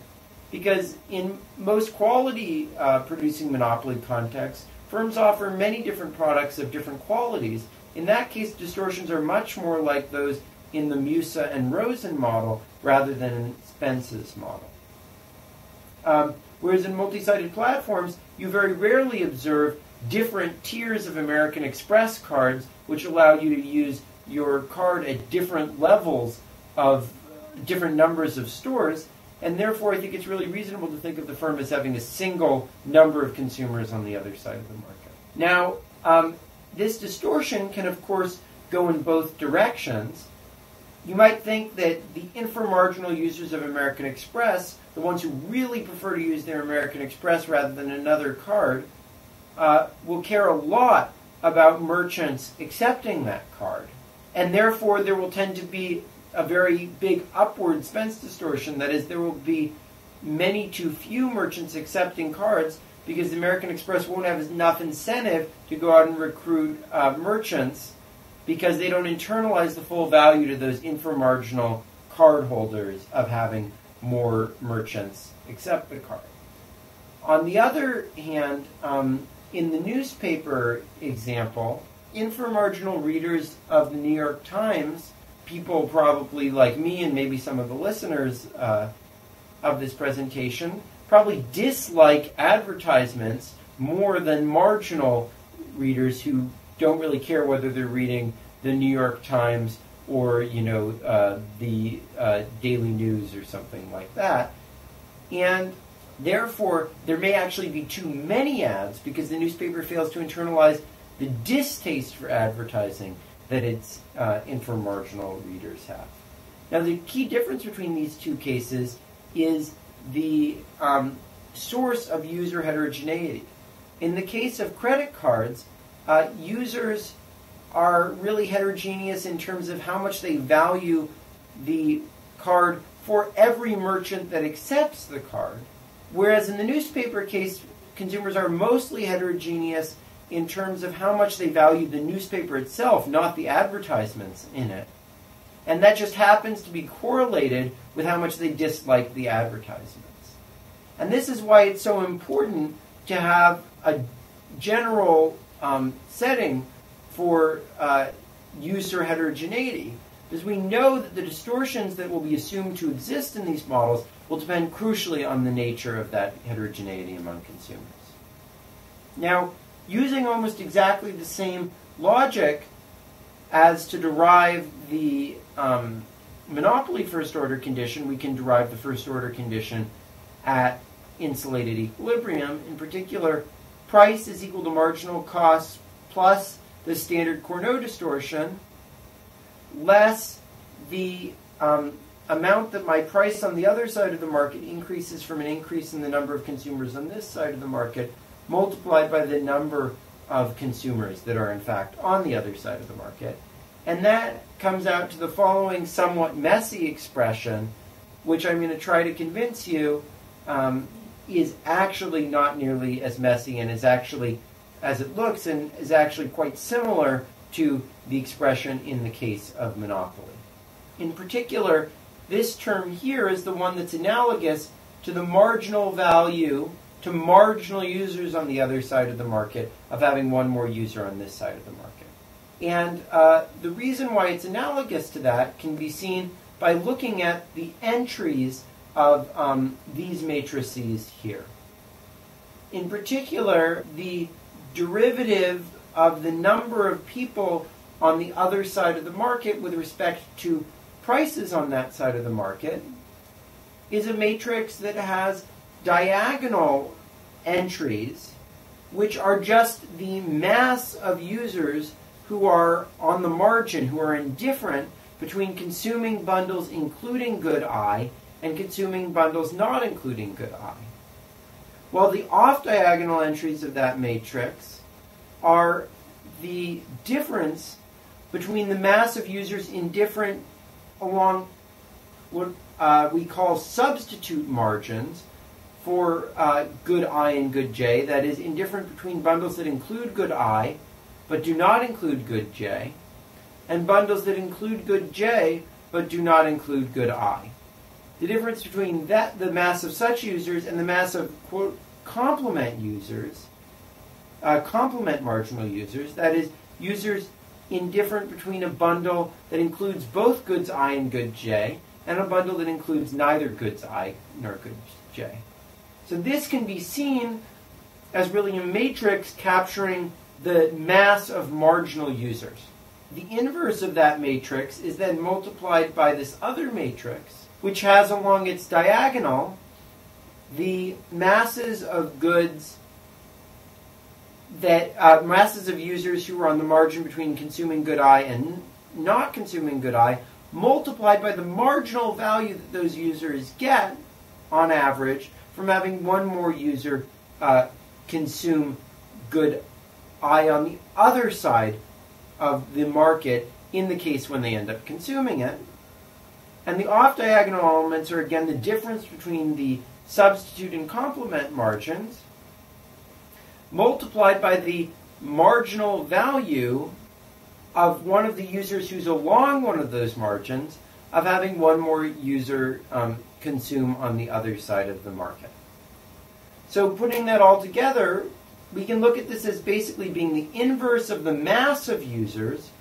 because in most quality producing monopoly contexts, firms offer many different products of different qualities. In that case, distortions are much more like those in the Musa and Rosen model rather than in Spence's model. Whereas in multi-sided platforms, you very rarely observe different tiers of American Express cards which allow you to use your card at different levels of different numbers of stores, and therefore I think it's really reasonable to think of the firm as having a single number of consumers on the other side of the market. Now, this distortion can, of course, go in both directions, you might think that the inframarginal users of American Express, the ones who really prefer to use their American Express rather than another card, will care a lot about merchants accepting that card. And therefore, there will tend to be a very big upward expense distortion. That is, there will be many too few merchants accepting cards because American Express won't have enough incentive to go out and recruit merchants because they don't internalize the full value to those inframarginal card holders of having more merchants accept the card. On the other hand, in the newspaper example, inframarginal readers of the New York Times, people probably like me and maybe some of the listeners of this presentation, probably dislike advertisements more than marginal readers who don't really care whether they're reading the New York Times or, the Daily News or something like that. And therefore, there may actually be too many ads because the newspaper fails to internalize the distaste for advertising that its inframarginal readers have. Now, the key difference between these two cases is the source of user heterogeneity. In the case of credit cards, users are really heterogeneous in terms of how much they value the card for every merchant that accepts the card. Whereas in the newspaper case, consumers are mostly heterogeneous in terms of how much they value the newspaper itself, not the advertisements in it. And that just happens to be correlated with how much they dislike the advertisements. And this is why it's so important to have a general setting for user heterogeneity, because we know that the distortions that will be assumed to exist in these models will depend crucially on the nature of that heterogeneity among consumers. Now, using almost exactly the same logic as to derive the monopoly first-order condition, we can derive the first-order condition at insulated equilibrium. In particular, price is equal to marginal cost plus the standard Cournot distortion less the amount that my price on the other side of the market increases from an increase in the number of consumers on this side of the market multiplied by the number of consumers that are in fact on the other side of the market. And that comes out to the following somewhat messy expression, which I'm going to try to convince you is actually not nearly as messy and is actually, as it looks, and is actually quite similar to the expression in the case of monopoly. In particular, this term here is the one that's analogous to the marginal value to marginal users on the other side of the market of having one more user on this side of the market. And the reason why it's analogous to that can be seen by looking at the entries of these matrices here. In particular, the derivative of the number of people on the other side of the market with respect to prices on that side of the market is a matrix that has diagonal entries, which are just the mass of users who are on the margin, who are indifferent between consuming bundles including good I and consuming bundles not including good I. While the off-diagonal entries of that matrix are the difference between the mass of users indifferent along what we call substitute margins for good I and good J, that is, indifferent between bundles that include good I but do not include good J, and bundles that include good J but do not include good I. The difference between the mass of such users and the mass of, quote, complement users, complement marginal users, that is, users indifferent between a bundle that includes both goods I and good J, and a bundle that includes neither goods I nor goods J. So this can be seen as really a matrix capturing the mass of marginal users. The inverse of that matrix is then multiplied by this other matrix, which has along its diagonal the masses of goods that masses of users who are on the margin between consuming good I and not consuming good I, multiplied by the marginal value that those users get, on average, from having one more user consume good I on the other side of the market, in the case when they end up consuming it. And the off-diagonal elements are, again, the difference between the substitute and complement margins, multiplied by the marginal value of one of the users who's along one of those margins of having one more user consume on the other side of the market. So putting that all together, we can look at this as basically being the inverse of the mass of users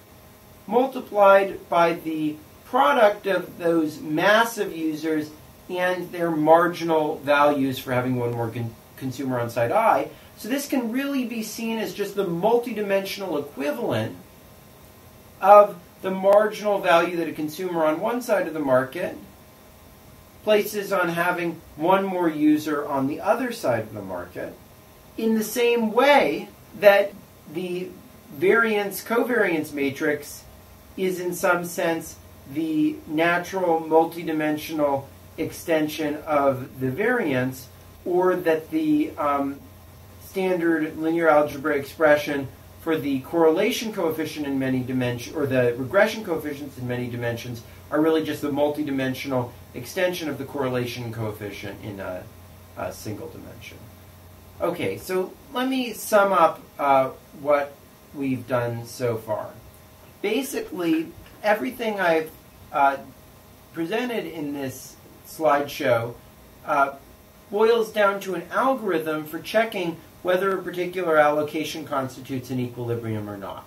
multiplied by the product of those massive users and their marginal values for having one more consumer on side I. So this can really be seen as just the multidimensional equivalent of the marginal value that a consumer on one side of the market places on having one more user on the other side of the market, in the same way that the covariance matrix is in some sense the natural multidimensional extension of the variance, or that the standard linear algebra expression for the correlation coefficient in many dimensions, or the regression coefficients in many dimensions, are really just the multidimensional extension of the correlation coefficient in a single dimension. Okay, so let me sum up what we've done so far. Basically, everything I've presented in this slideshow boils down to an algorithm for checking whether a particular allocation constitutes an equilibrium or not.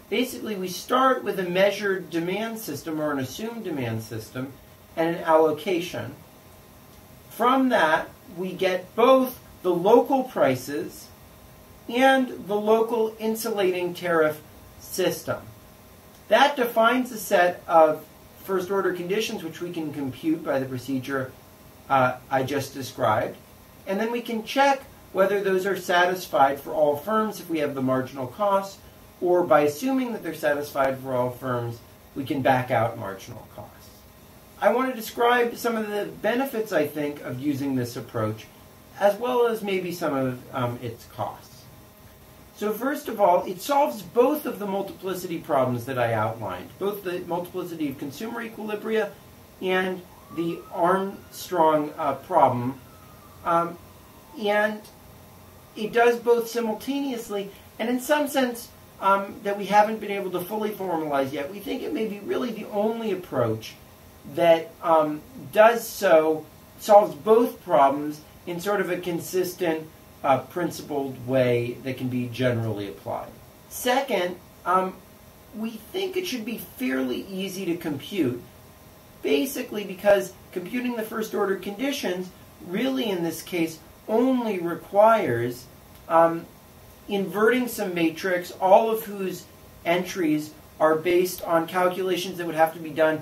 Basically, we start with a measured demand system or an assumed demand system and an allocation. From that, we get both the local prices and the local insulating tariff system. That defines a set of first-order conditions which we can compute by the procedure I just described. And then we can check whether those are satisfied for all firms if we have the marginal costs, or by assuming that they're satisfied for all firms, we can back out marginal costs. I want to describe some of the benefits, I think, of using this approach, as well as maybe some of its costs. So first of all, it solves both of the multiplicity problems that I outlined, both the multiplicity of consumer equilibria and the Armstrong problem. And it does both simultaneously, and in some sense that we haven't been able to fully formalize yet, we think it may be really the only approach that solves both problems in sort of a consistent, principled way that can be generally applied. Second, we think it should be fairly easy to compute, basically because computing the first-order conditions really, in this case, only requires inverting some matrix, all of whose entries are based on calculations that would have to be done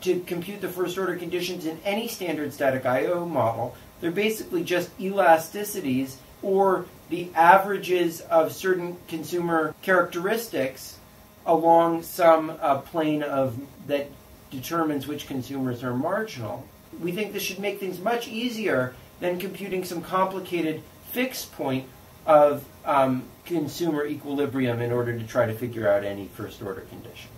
to compute the first-order conditions in any standard static I/O model. They're basically just elasticities, or the averages of certain consumer characteristics along some plane that determines which consumers are marginal. We think this should make things much easier than computing some complicated fixed point of consumer equilibrium in order to try to figure out any first-order condition.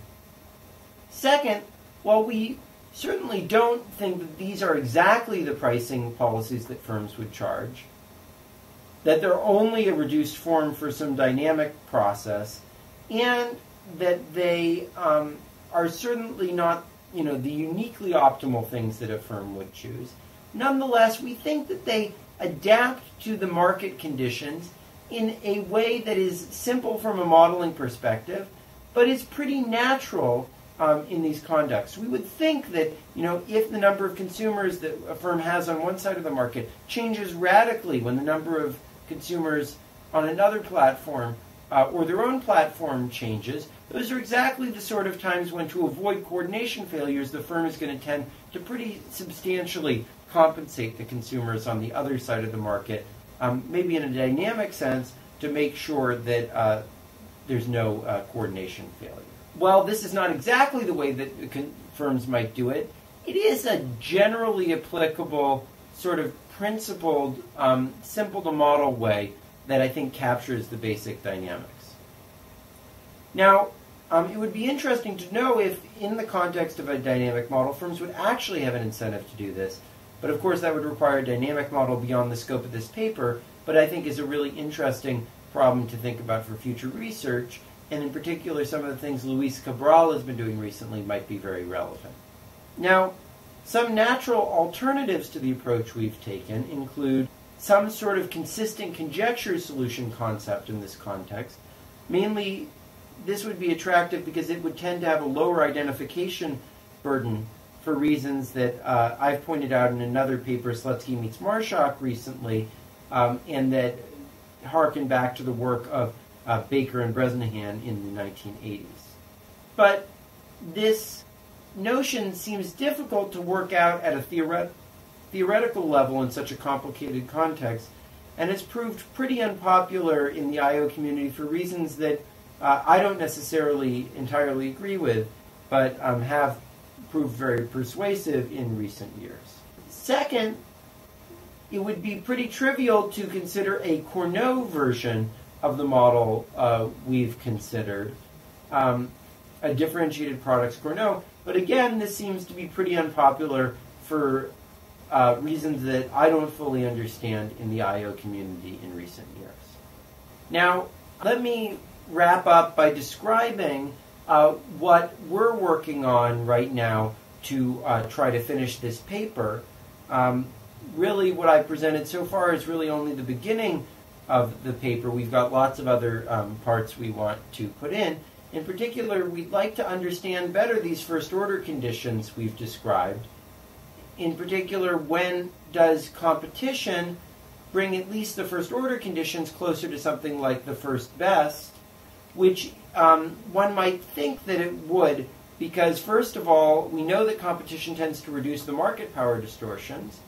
Second, while we certainly don't think that these are exactly the pricing policies that firms would charge, that they're only a reduced form for some dynamic process, and that they are certainly not, the uniquely optimal things that a firm would choose. Nonetheless, we think that they adapt to the market conditions in a way that is simple from a modeling perspective, but is pretty natural in these contexts. We would think that, if the number of consumers that a firm has on one side of the market changes radically when the number of consumers on another platform or their own platform changes, those are exactly the sort of times when, to avoid coordination failures, the firm is going to tend to pretty substantially compensate the consumers on the other side of the market, maybe in a dynamic sense, to make sure that there's no coordination failure. Well, this is not exactly the way that firms might do it. It is a generally applicable, sort of principled, simple to model way that I think captures the basic dynamics. Now, it would be interesting to know if, in the context of a dynamic model, firms would actually have an incentive to do this. But of course, that would require a dynamic model beyond the scope of this paper, but I think is a really interesting problem to think about for future research. And in particular, some of the things Luis Cabral has been doing recently might be very relevant. Now, some natural alternatives to the approach we've taken include some sort of consistent conjecture solution concept in this context. Mainly, this would be attractive because it would tend to have a lower identification burden for reasons that I've pointed out in another paper, Slutsky meets Marshak, recently, and that harken back to the work of Baker and Bresnahan in the 1980s. But this notion seems difficult to work out at a theoretical level in such a complicated context, and it's proved pretty unpopular in the I/O community for reasons that I don't necessarily entirely agree with, but have proved very persuasive in recent years. Second, it would be pretty trivial to consider a Cournot version of the model we've considered, a differentiated products Cournot. But again, this seems to be pretty unpopular for reasons that I don't fully understand in the I/O community in recent years. Now, let me wrap up by describing what we're working on right now to try to finish this paper. Really, what I presented so far is really only the beginning of the paper. We've got lots of other parts we want to put in. In particular, we'd like to understand better these first-order conditions we've described. In particular, when does competition bring at least the first-order conditions closer to something like the first best, which one might think that it would, because first of all, we know that competition tends to reduce the market power distortions,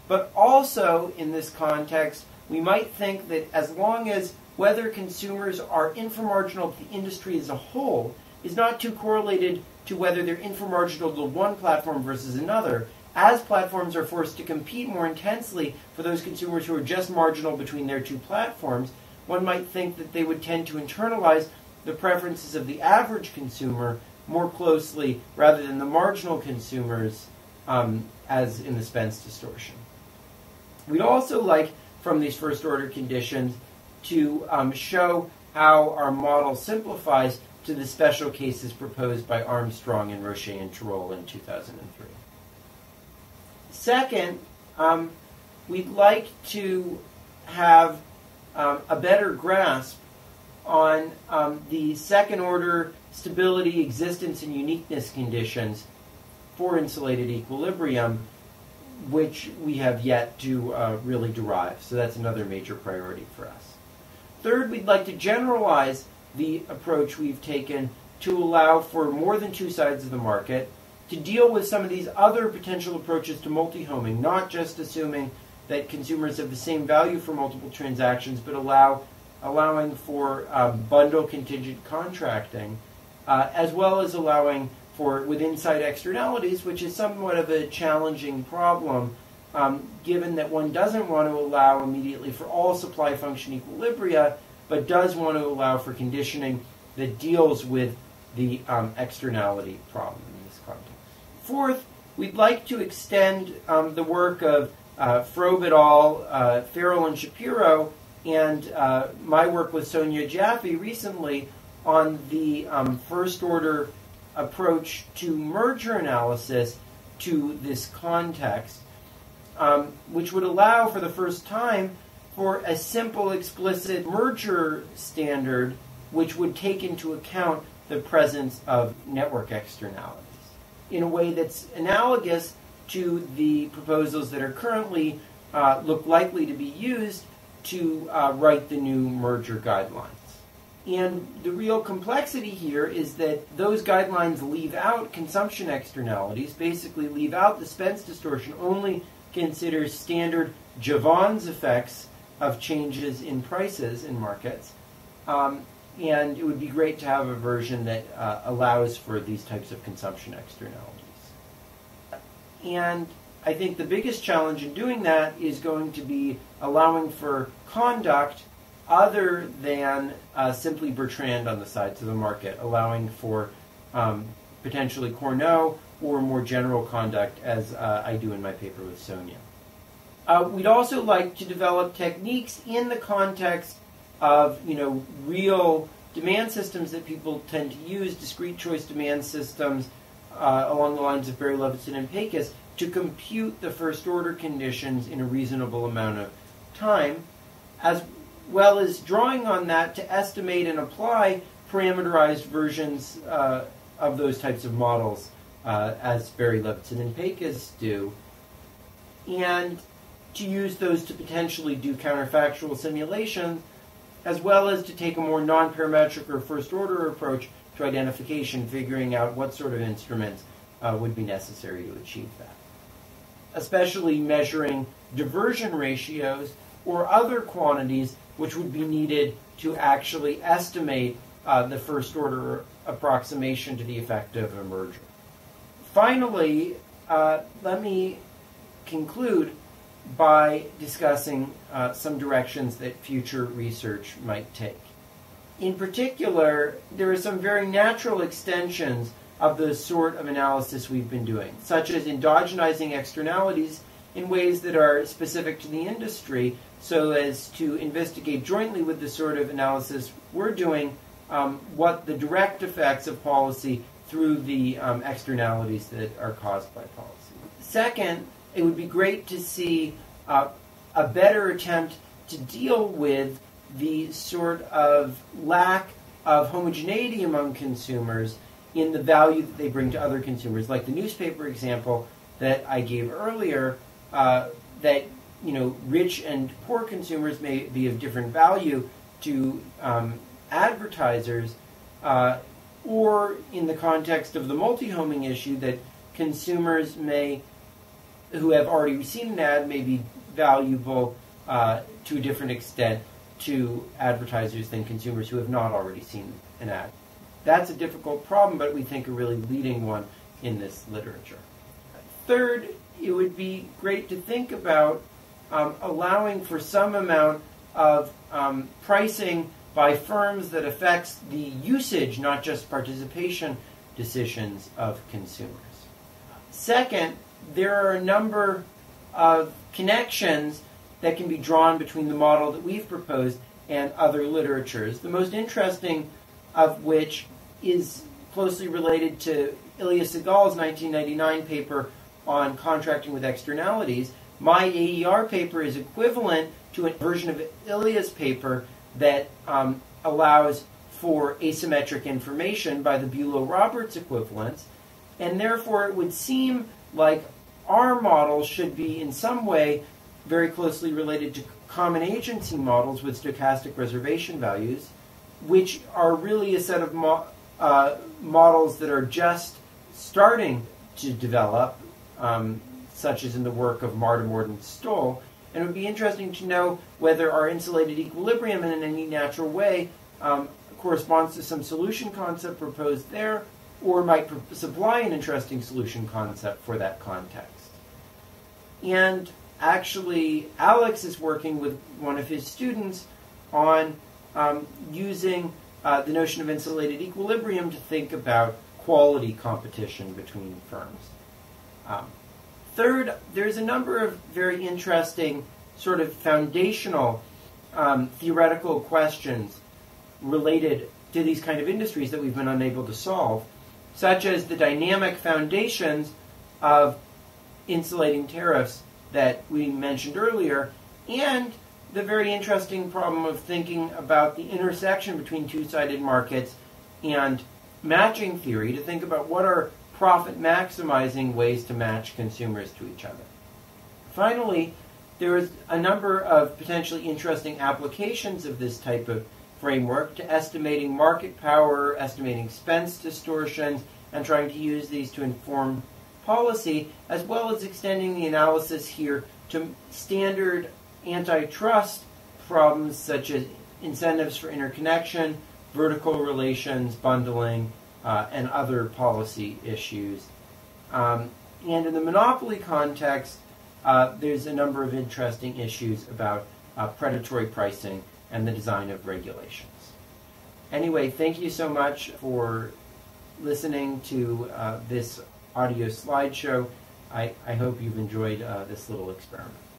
but also in this context, we might think that as long as whether consumers are inframarginal to the industry as a whole is not too correlated to whether they're inframarginal to one platform versus another, as platforms are forced to compete more intensely for those consumers who are just marginal between their two platforms, one might think that they would tend to internalize the preferences of the average consumer more closely rather than the marginal consumers, as in the Spence distortion. We'd also like, from these first-order conditions, to show how our model simplifies to the special cases proposed by Armstrong and Roche and Tirole in 2003. Second, we'd like to have a better grasp on the second-order stability, existence, and uniqueness conditions for insulated equilibrium, which we have yet to really derive. So that's another major priority for us. Third, we'd like to generalize the approach we've taken to allow for more than two sides of the market, to deal with some of these other potential approaches to multi-homing, not just assuming that consumers have the same value for multiple transactions, but allowing for bundle contingent contracting, as well as allowing for within-site externalities, which is somewhat of a challenging problem, given that one doesn't want to allow immediately for all supply function equilibria, but does want to allow for conditioning that deals with the externality problem in this context. Fourth, we'd like to extend the work of Frobe et al., Farrell and Shapiro, and my work with Sonia Jaffe recently on the first-order approach to merger analysis to this context, which would allow for the first time for a simple explicit merger standard which would take into account the presence of network externalities in a way that's analogous to the proposals that are currently look likely to be used to write the new merger guidelines. And the real complexity here is that those guidelines leave out consumption externalities, basically leave out the Spence distortion, only considers standard Jevons effects of changes in prices in markets. And it would be great to have a version that allows for these types of consumption externalities. And I think the biggest challenge in doing that is going to be allowing for conduct other than simply Bertrand on the sides of the market, allowing for potentially Cournot or more general conduct, as I do in my paper with Sonia. We'd also like to develop techniques in the context of real demand systems that people tend to use, discrete choice demand systems along the lines of Barry, Levinson, and Pecos, to compute the first order conditions in a reasonable amount of time, as well as drawing on that to estimate and apply parameterized versions of those types of models, as Barry, Levinson, and Pecos do, and to use those to potentially do counterfactual simulations, as well as to take a more non-parametric or first-order approach to identification, figuring out what sort of instruments would be necessary to achieve that. Especially measuring diversion ratios or other quantities which would be needed to actually estimate the first-order approximation to the effect of a merger. Finally, let me conclude by discussing some directions that future research might take. In particular, there are some very natural extensions of the sort of analysis we've been doing, such as endogenizing externalities in ways that are specific to the industry, so as to investigate jointly with the sort of analysis we're doing what the direct effects of policy through the externalities that are caused by policy. Second, it would be great to see a better attempt to deal with the sort of lack of homogeneity among consumers in the value that they bring to other consumers, like the newspaper example that I gave earlier, that rich and poor consumers may be of different value to advertisers, or in the context of the multi-homing issue, that consumers who have already seen an ad may be valuable to a different extent to advertisers than consumers who have not already seen an ad. That's a difficult problem, but we think a really leading one in this literature. Third, it would be great to think about allowing for some amount of pricing by firms that affects the usage, not just participation, decisions of consumers. Second, there are a number of connections that can be drawn between the model that we've proposed and other literatures, the most interesting of which is closely related to Ilya Segal's 1999 paper on contracting with externalities. My AER paper is equivalent to a version of Ilya's paper that allows for asymmetric information by the Bulow-Roberts equivalence, and therefore it would seem like our model should be in some way very closely related to common agency models with stochastic reservation values, which are really a set of models that are just starting to develop, such as in the work of Martimord and Stoll. And it would be interesting to know whether our insulated equilibrium in any natural way corresponds to some solution concept proposed there, or might supply an interesting solution concept for that context. And actually, Alex is working with one of his students on using the notion of insulated equilibrium to think about quality competition between firms. Third, there's a number of very interesting sort of foundational theoretical questions related to these kind of industries that we've been unable to solve, such as the dynamic foundations of insulating tariffs that we mentioned earlier, and the very interesting problem of thinking about the intersection between two-sided markets and matching theory, to think about what are profit-maximizing ways to match consumers to each other. Finally, there is a number of potentially interesting applications of this type of framework to estimating market power, estimating expense distortions, and trying to use these to inform policy, as well as extending the analysis here to standard antitrust problems such as incentives for interconnection, vertical relations, bundling, and other policy issues. And in the monopoly context, there's a number of interesting issues about predatory pricing and the design of regulations. Anyway, thank you so much for listening to this audio slideshow. I hope you've enjoyed this little experiment.